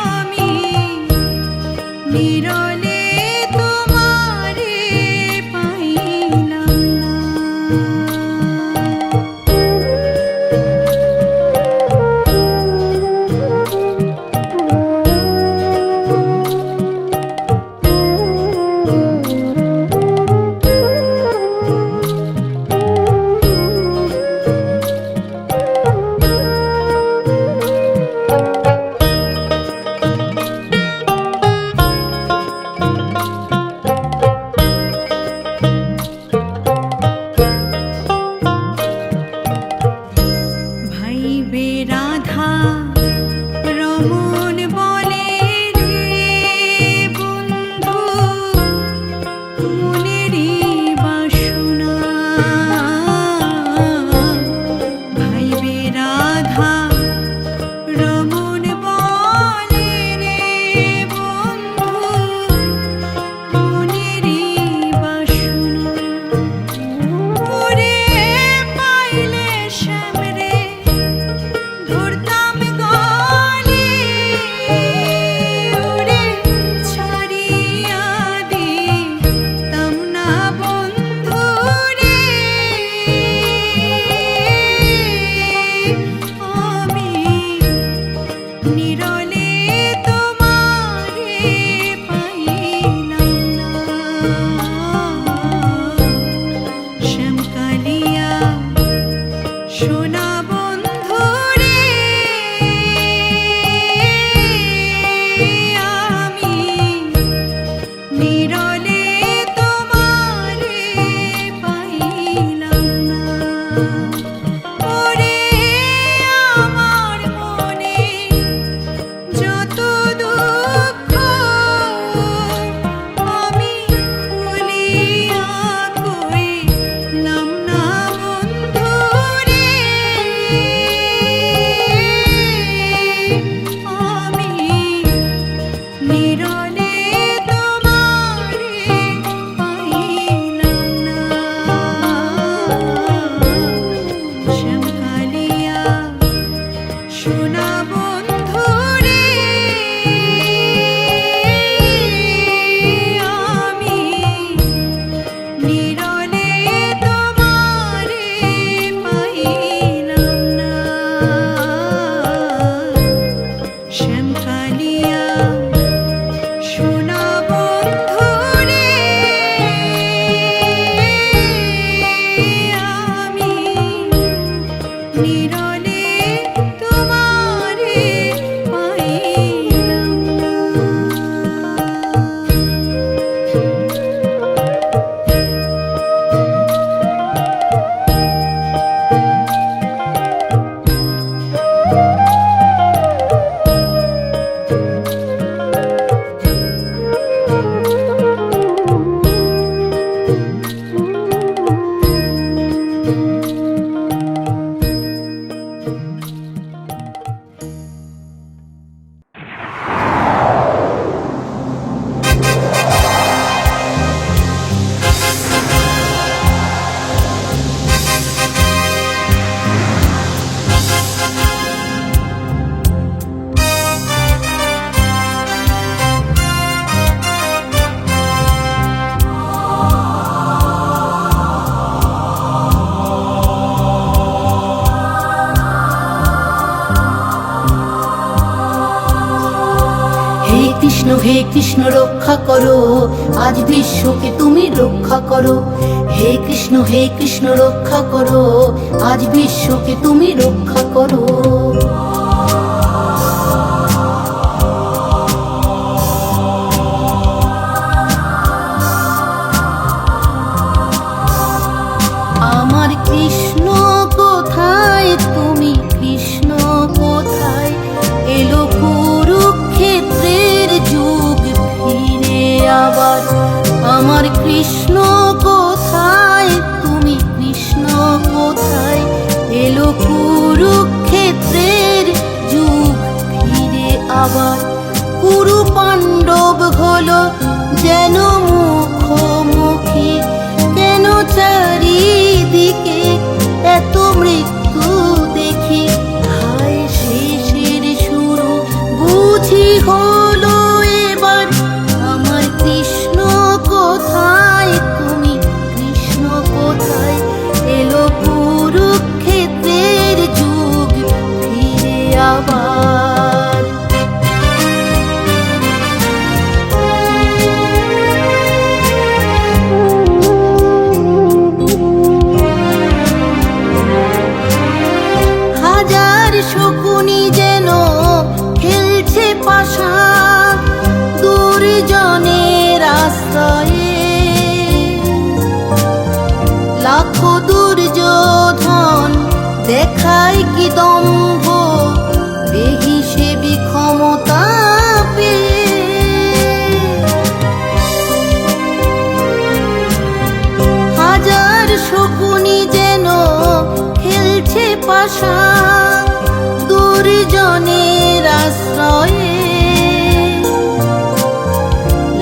আমি নিরলে তোমারে পাইলাম না ভাইবে রাধা রমণ বলে রে বন্ধু মনেরই বাসনা ভাইবে রাধা রমণ বলে রে বন্ধু মনেরই বাসনা ওরে পাইলে শ্যামরে ধরতাম গলে ওরে ছাড়িয়া দিতাম না বন্ধু রে আমি নিরলে তোমারে পাইলাম না শ্যামকালিয়া সোনা বন্ধু রে আমি নিরলে তোমারে পাইলাম না ওরে আমার মনে যত দুঃখ আমি খুলিয়া কইলাম না বন্ধু রে আমি নিরলে তোমারে পাইলাম না শ্যামকালিয়া সোনা বন্ধু রে আমি নিরলে তোমারে পাইলাম না শ্যামকালিয়া সোনা বন্ধু রে আমি নিরলে তোমারে পাইলাম না কৃষ্ণ রক্ষা করো, আজ বিশ্বকে তুমি রক্ষা করো। হে কৃষ্ণ রক্ষা করো, আজ বিশ্বকে তুমি রক্ষা করো। আমার কৃষ্ণ কোথায়, তুমি কৃষ্ণ কোথায়? এলো কুরুক্ষেত্রের যুগ ফিরে আবার। আমার কৃষ্ণ কোথায়, তুমি কৃষ্ণ কোথায়? এলো কুরুক্ষেত্রের যুগ ফিরে আবার। কুরু পাণ্ডব হলো যেন মুখোমুখি, কেন চারিদিকে এত মৃত্যু দেখি? হায় শেষের শুরু বুঝি হলো এবার। আমার কৃষ্ণ কোথায়, তুমি কৃষ্ণ কোথায়? এলো কুরুক্ষেত্রের যুগ ফিরে আবার। হাজার শকুনি যেন খেলছে পাশা দুর্জনের আশ্রয়ে। লাখো দুর্যোধন দেখায় কি দম্ভ, বেহিসেবি ক্ষমতা পেয়ে। হাজার শকুনি যেন খেলছে পাশা দুর্জনের আশ্রয়ে।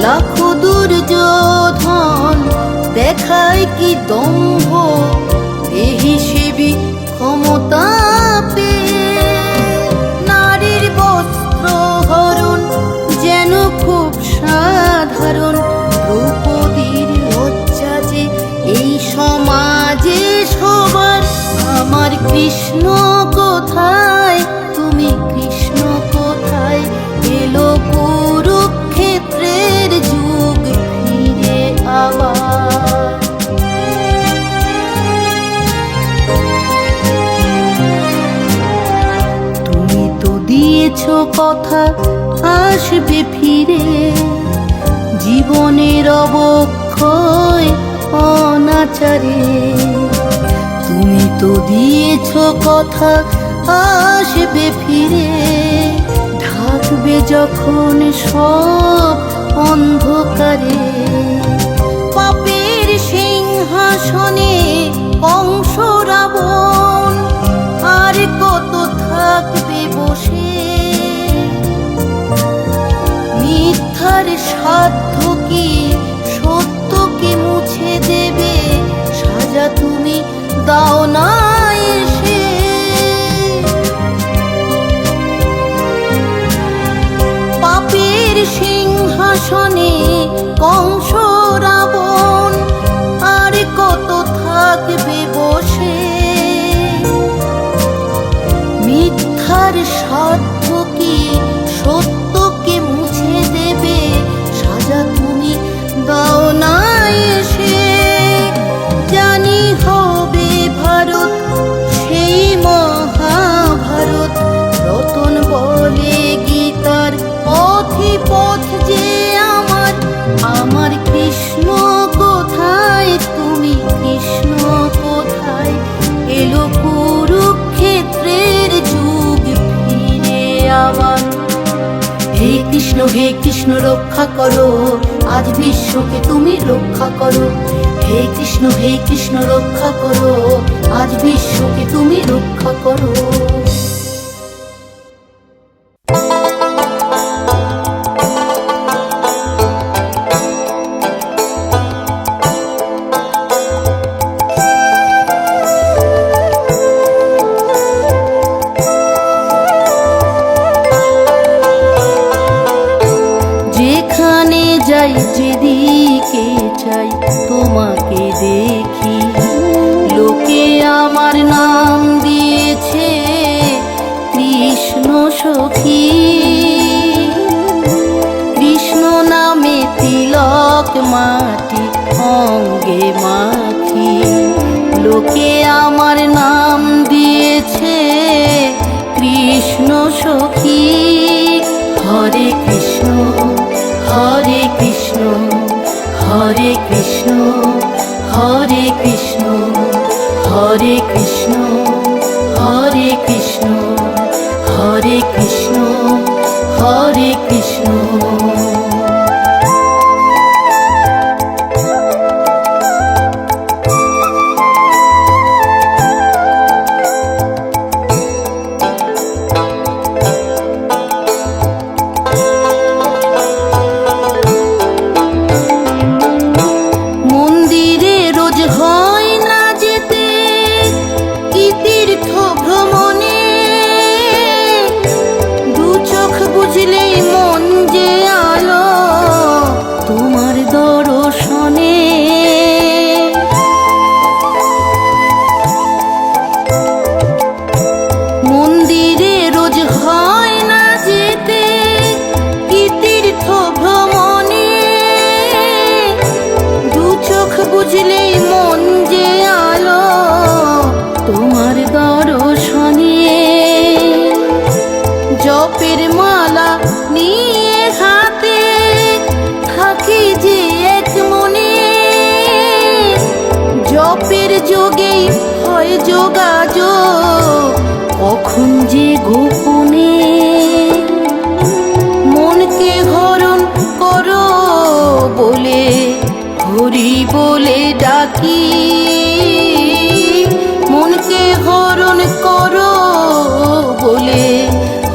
লাখো দুর্যোধন দেখায় কি দম্ভ, বেহিসেবি ক্ষমতা পেয়ে। নারীর বস্ত্র হরণ যেন খুব সাধারণ, দ্রৌপদীর লজ্জা যে এই সমাজে সবার। আমার কৃষ্ণ কোথায়, তুমি কৃষ্ণ কোথায়? এলো কুরুক্ষেত্রের যুগ ফিরে আবার। তুমি তো দিয়েছ কথা আসবে ফিরে, জীবনের অবক্ষয় অনাচারে। তুমি তো দিয়েছ কথা আসবে ফিরে, ঢাকবে যখন সব অন্ধকারে। পাপের সিংহাসনে কংস রাবণ আর কত থাকবে বসে? মিথ্যার সাধ্য কি সত্যকে মুছে দেবে? সাজা তুমি দাও না এসে। পাপের সিংহাসনে কংস রাবণ আর কত থাকবে বসে? মিথ্যার সাধ্য কি সত্যকে মুছে দেবে? সাজা তুমি দাও না এসে। জানি হবে ভারত সেই মহাভারত, রতন বলে গীতার পথি পথ যে আমার। আমার কৃষ্ণ কোথায়, তুমি কৃষ্ণ কোথায়? এলো কুরুক্ষেত্রের যুগ ফিরে আবার। হে কৃষ্ণ রক্ষা করো, আজ বিশ্বকে তুমি রক্ষা করো। হে কৃষ্ণ রক্ষা করো, আজ বিশ্বকে তুমি রক্ষা করো। যেখানে যাই যেদিকে চাই তোমাকে দেখি, লোকে আমার নাম দিয়েছে কৃষ্ণ সখী। আমার নাম দিয়েছে কৃষ্ণ সখী। হরে কৃষ্ণ হরে কৃষ্ণ হরে কৃষ্ণ হরে কৃষ্ণ হরে কৃষ্ণ হরে কৃষ্ণ হরে কৃষ্ণ হরে কৃষ্ণ। মন্দিরে রোজ হয় না যেতে কি তীর্থ ভ্রমণে, দু চোখ বুঝলেই মন যে আলো তোমার দর্শনে। মন্দিরে রোজ হয় না যেতে কি তীর্থ ভ্রমণে, দু চোখ বুঝলেই মন যে আলো তোমার দর্শনে। জপের মালা নিয়ে হাতে থাকি যে এক মনে, জপের যোগেই হয় যোগাযোগ কখন যে গোপনে। মনকে হরণ করো বলে হরি বলে ডাকি, মনকে হরণ করো বলে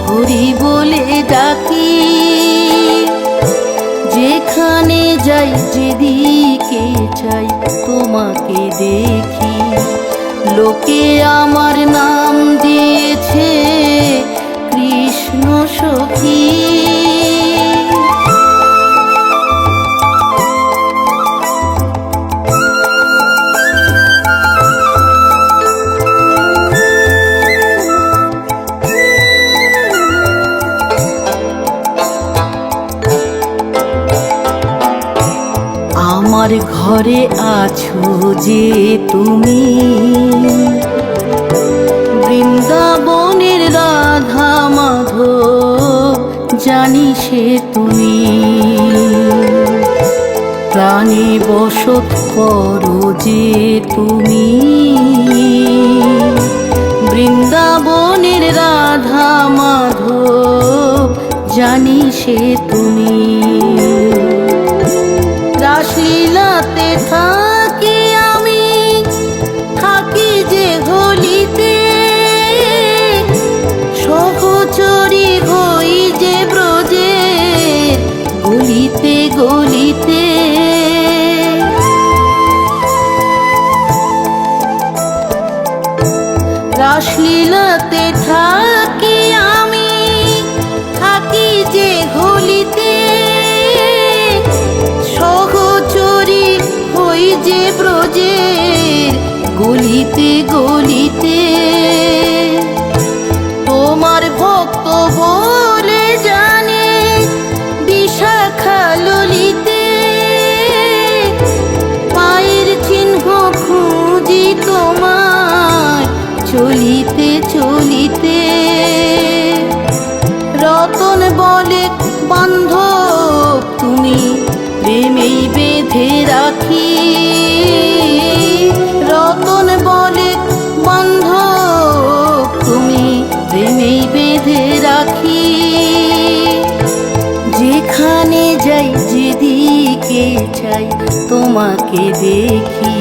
হরি বলে ডাকি। যেখানে যাই যেদিকে চাই তোমাকে দেখি, লোকে আমার নাম দিয়েছে কৃষ্ণ সখী। আমার ঘরে আছো যে তুমি, বৃন্দাবনের রাধা মাধব জানি সে তুমি। প্রাণে বসত করো যে তুমি, বৃন্দাবনের রাধা মাধব জানি সে তুমি। রাসলীলাতে থাকি আমি, থাকি যে গলিতে, সহচরী হই যে ব্রজের গলিতে গলিতে। রাসলীলাতে থাকি আমি, থাকি যে গলিতে, সহচরী হই যে ব্রজের গলিতে গলিতে। তোমার ভক্ত বলে জানে বিশাখা ললিতে, পায়ের চিহ্ন খুঁজি তোমার চলিতে চলিতে। রতন বলে বান্ধব তুমি, প্রেমেই বেঁধে রাখি। রতন বলে বান্ধব তুমি, প্রেমেই বেঁধে রাখি। যেখানে যাই যেদিকে চাই তোমাকে দেখি,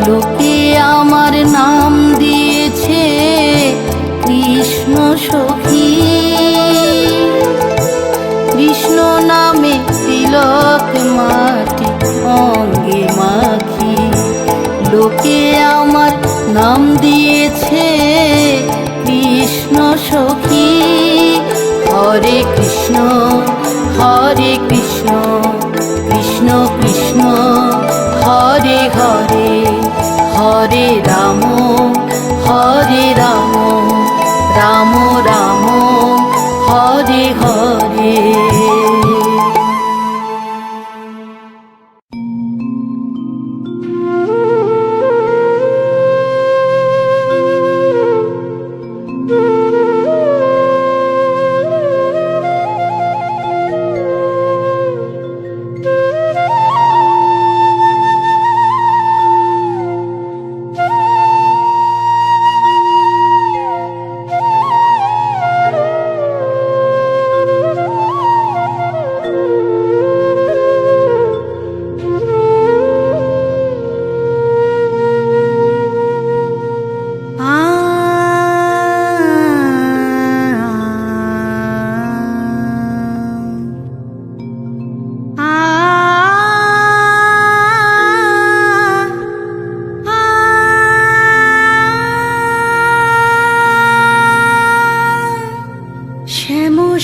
লোকে আমার নাম দিয়েছে কৃষ্ণ সখী। কৃষ্ণ নামে তিলক মাটি অঙ্গে মাখি, লোকে আমার নাম দিয়েছে কৃষ্ণ সখী। হরে কৃষ্ণ হরে কৃষ্ণ কৃষ্ণ কৃষ্ণ হরে হরে, হরে রাম হরে রাম রাম রাম হরে হরে।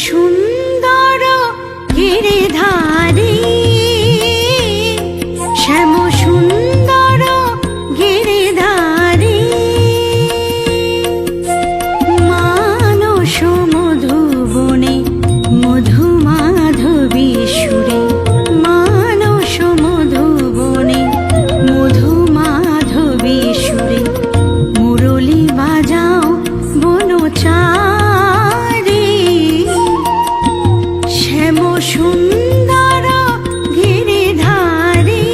সুন্দর গিরিধারী, শ্যাম সুন্দর গিরিধারী, মানস মধুবনে মধু মাধবী সুরে, মানস মধুবনে মধু মাধবী সুরে, মুরলী বাজাও বনচারী, শ্যাম সুন্দর গিরিধারী,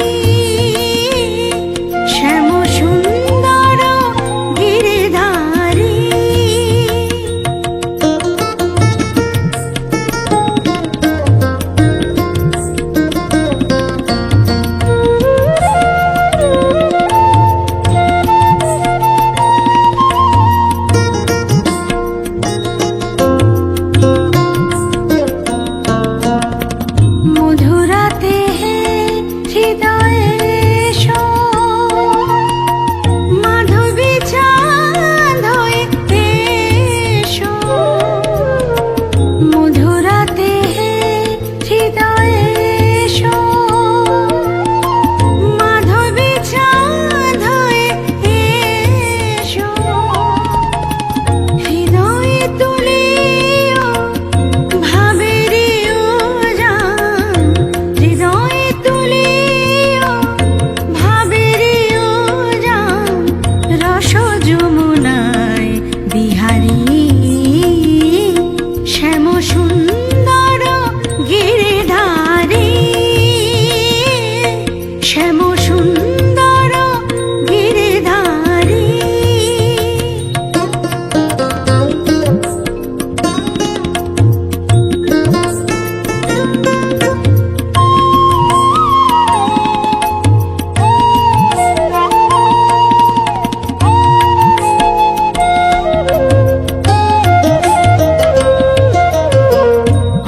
শ্যাম সুন্দর গিরিধারী। মধুরাতে হৃদয়ে এসো, মাধবী চাঁদ হয়ে এসো, মধুরাতে হৃদয়ে এসো, মাধবী চাঁদ হয়ে এসো, হৃদয়ে তুলিও ভাবেরি উজান, হৃদয়ে তুলিও ভাবেরি উজান, রস যমুনায় বিহারী, শ্যাম সুন্দর গিরিধারী, শ্যাম সুন্দর গিরিধারী।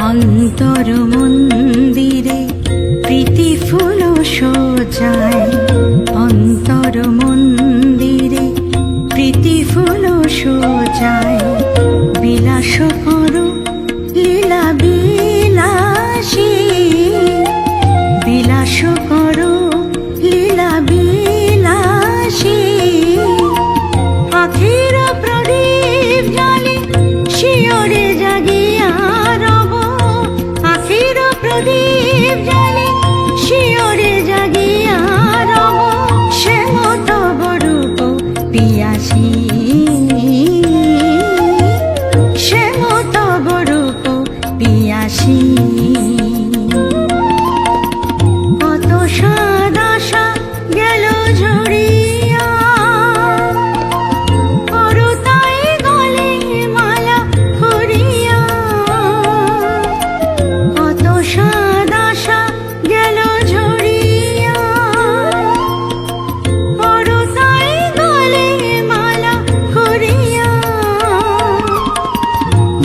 অন্তর মন্দিরে প্রীতি ফুল সজায়, অন্তর মন্দিরে প্রীতি ফুল সজায়, বিলাস করো লীলা বিলাসী, বিলাস করো লীলা বিলাসী, আখির প্রদীপ জালি শিওরে জাগিয়া রব, আখির প্রদীপ জালি শিওরে জাগিয়া রব, শ্যাম তব রূপ পিয়াসী, শ্যাম তব রূপ পিয়াসী। কত সাদাশা গেল ঝরিয়া, করতাই গলে মালা হরিয়া, কত সাদাশা গেল ঝরিয়া, করতাই গলে মালা হরিয়া,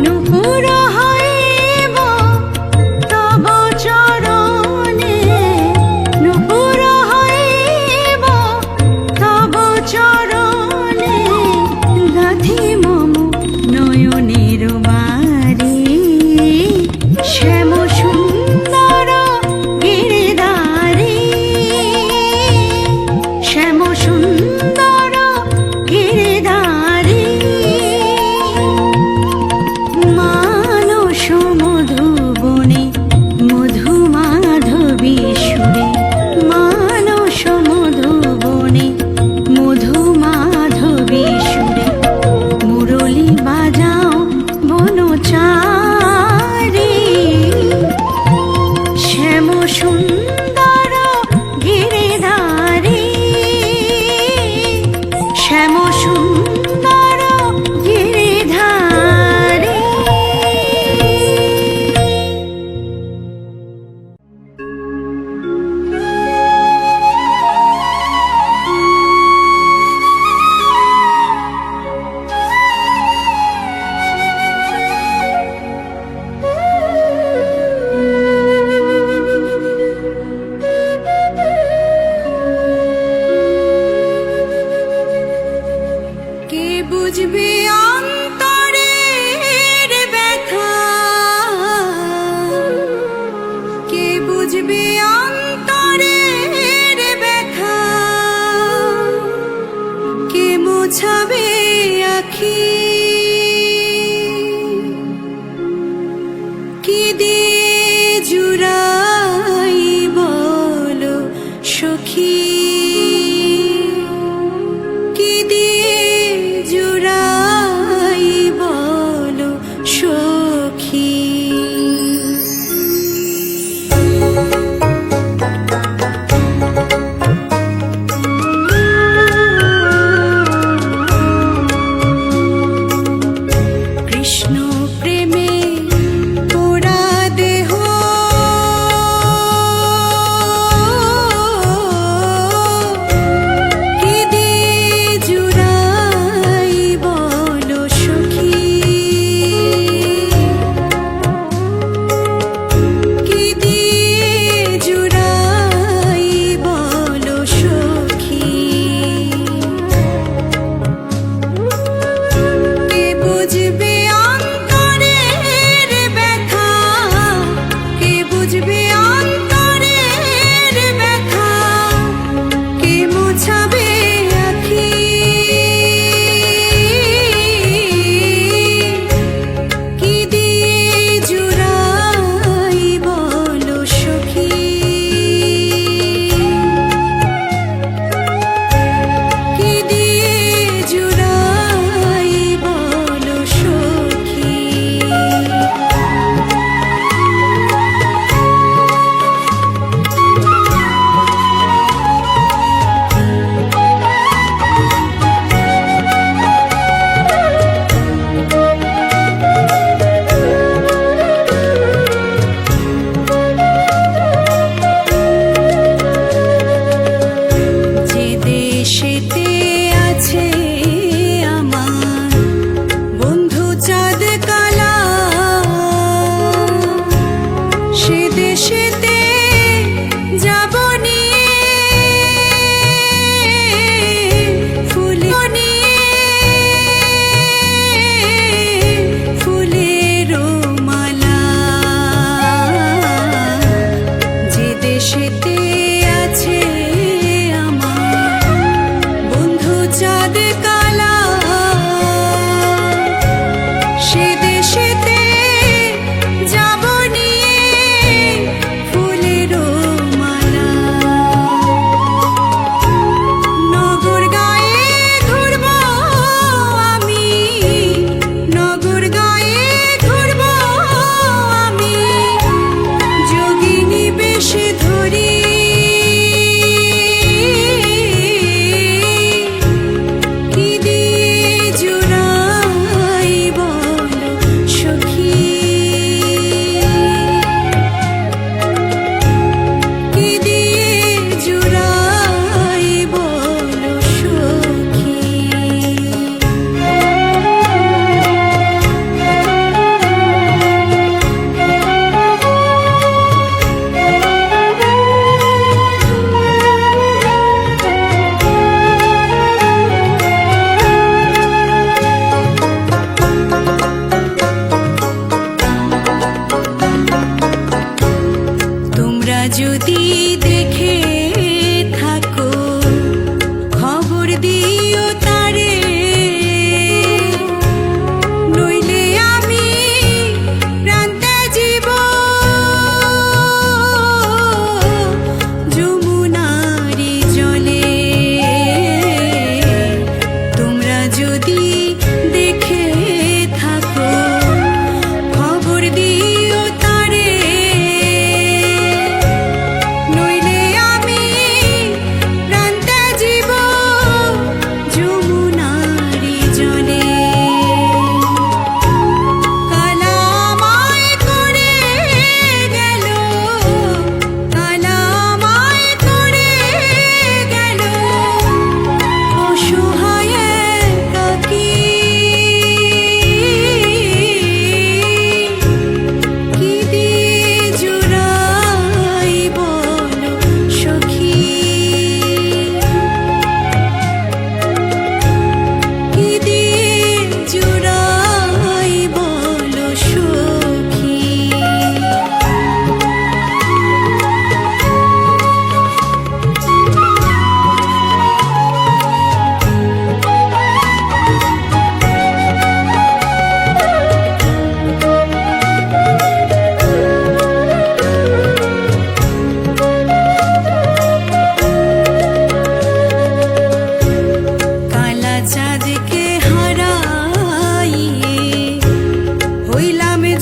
নূপুর হইব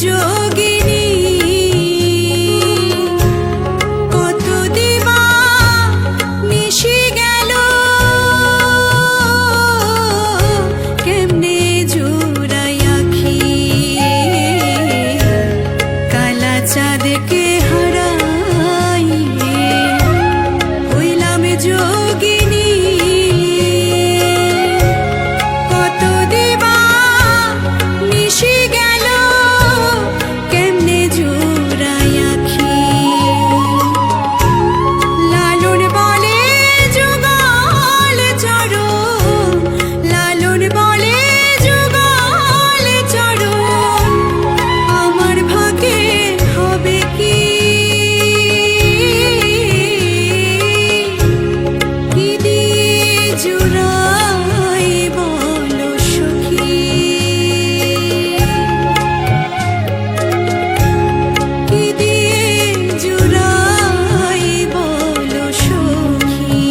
যোগিনী কত দিবা মিশে গেল কেমনে জোড়াই আখি কালা চাঁদকে হারাই হইলাম যোগিনী কত দিবা মিশে গেল কেমনে জোড়াই আখি লালন বলে যুগল চরো লালন বলে যুগল চরো আমার ভাগে হবে কি কি দিয়ে জোড়াই বলো সখী কি দিয়ে জোড়াই বলো সখী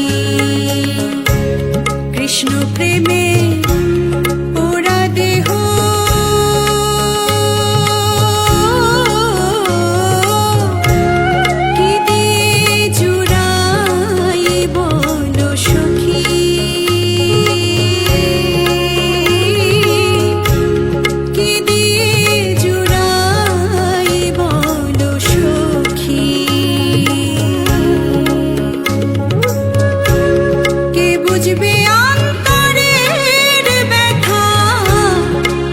কৃষ্ণ প্রেমে পোড়া দেহ কি দিয়ে জোড়াই বলো সখী কি দিয়ে জোড়াই বলো সখী কে বুঝবে অন্তরের ব্যথা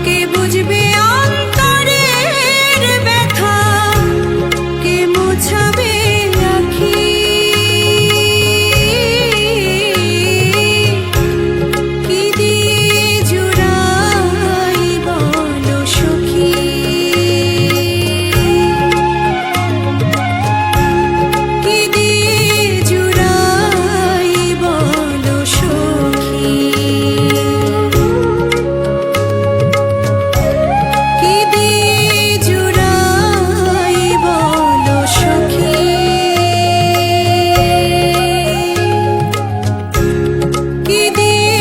কে বুঝবে অন্তরের ব্যথা কে মোছাবে আখি কি দিয়ে জোড়াই বলো সখী কি দিয়ে জোড়াই বলো সখী কি দিয়ে জোড়াই বলো সখী কি দিয়ে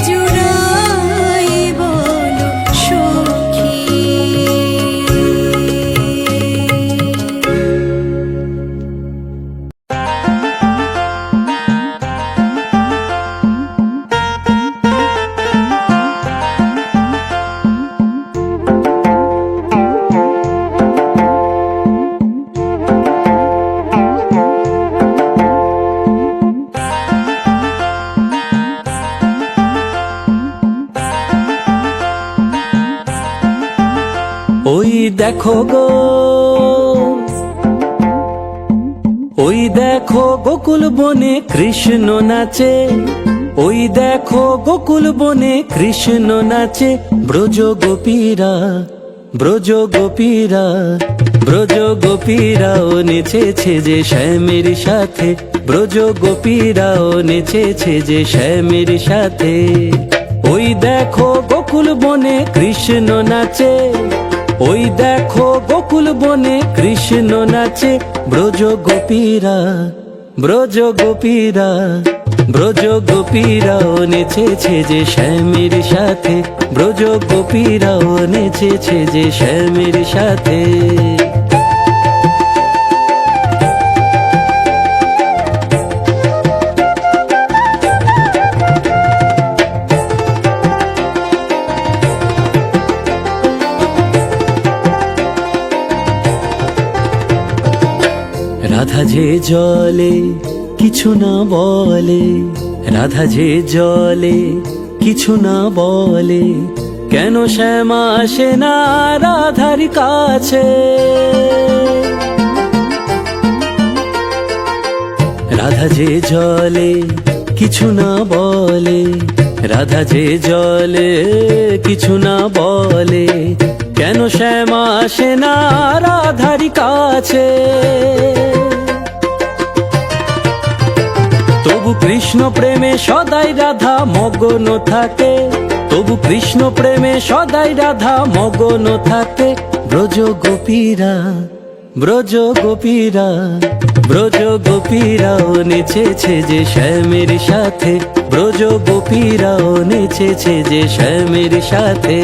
জোড়াই বলো সখী ওই দেখো গো ওই দেখো গোকুল বনে কৃষ্ণ নাচে ওই দেখো গোকুল বনে কৃষ্ণ নাচে ব্রজ গোপীরা ব্রজ গোপীরা ব্রজ গোপীরাও নেচেছে যে শ্যামের সাথে ব্রজ গোপীরাও নেচেছে যে শ্যামের সাথে ওই দেখো গোকুল বনে কৃষ্ণ নাচে ওই দেখো গোকুল বনে কৃষ্ণ নাচে ব্রজ গোপীরা ব্রজ গোপীরা ব্রজ গোপীরাও নেচেছে যে শ্যামের সাথে ব্রজ গোপীরাও নেচেছে যে শ্যামের সাথে রাধা যে জলে কিছু না বলে রাধা যে জলে কিছু না বলে কেন শ্যামা আসে না রাধার কাছে রাধা যে জলে কিছু না বলে রাধা যে জলে কিছু না বলে কেন শ্যামা আসে না রাধার কাছে তবু কৃষ্ণ প্রেমে সদাই রাধা মগ্ন থাকে তবু কৃষ্ণ প্রেমে সদাই রাধা মগ্ন থাকে ব্রজ গোপীরা ব্রজ গোপীরা ব্রজ গোপীরাও নেচেছে যে শ্যামের সাথে ব্রজ গোপীরাও নেচেছে যে শ্যামের সাথে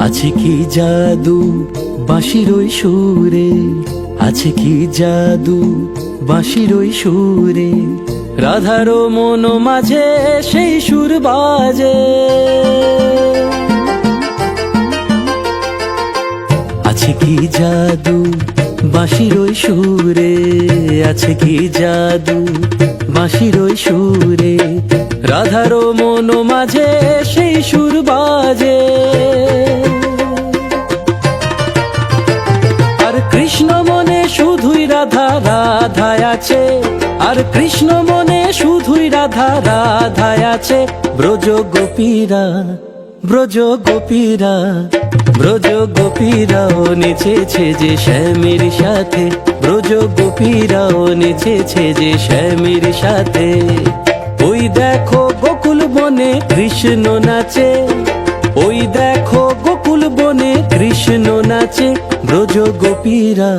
আছে কি জাদু বাঁশির ওই সুরে, আছে কি জাদু বাঁশির ওই সুরে, রাধারও মন মাঝে সেই সুর বাজে। আছে কি জাদু বাঁশির ওই সুরে, আছে কি জাদু বাঁশির ওই সুরে, রাধারও মন মাঝে সেই সুর বাজে। আর কৃষ্ণ মনে শুধুই রাধা রাধায় আছে, আর কৃষ্ণ মনে শুধুই রাধা রাধায় আছে। ব্রজ গোপীরা, ব্রজ গোপীরা, ব্রজ গোপীরাও নেচেছে যে শ্যামের সাথে, ব্রজ গোপীরাও নেচেছে যে শ্যামের সাথে। ওই দেখো গোকুল বনে কৃষ্ণ নাচে, ওই দেখো গোকুল বনে কৃষ্ণ নাচে। ব্রজ গোপীরা,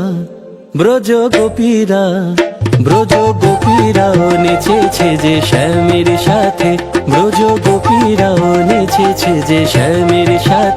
ব্রজ গোপীরা, ব্রজ গোপীরাও নেচেছে যে শ্যামের সাথে, ব্রজ গোপীরাও নেচেছে যে শ্যামের সাথে।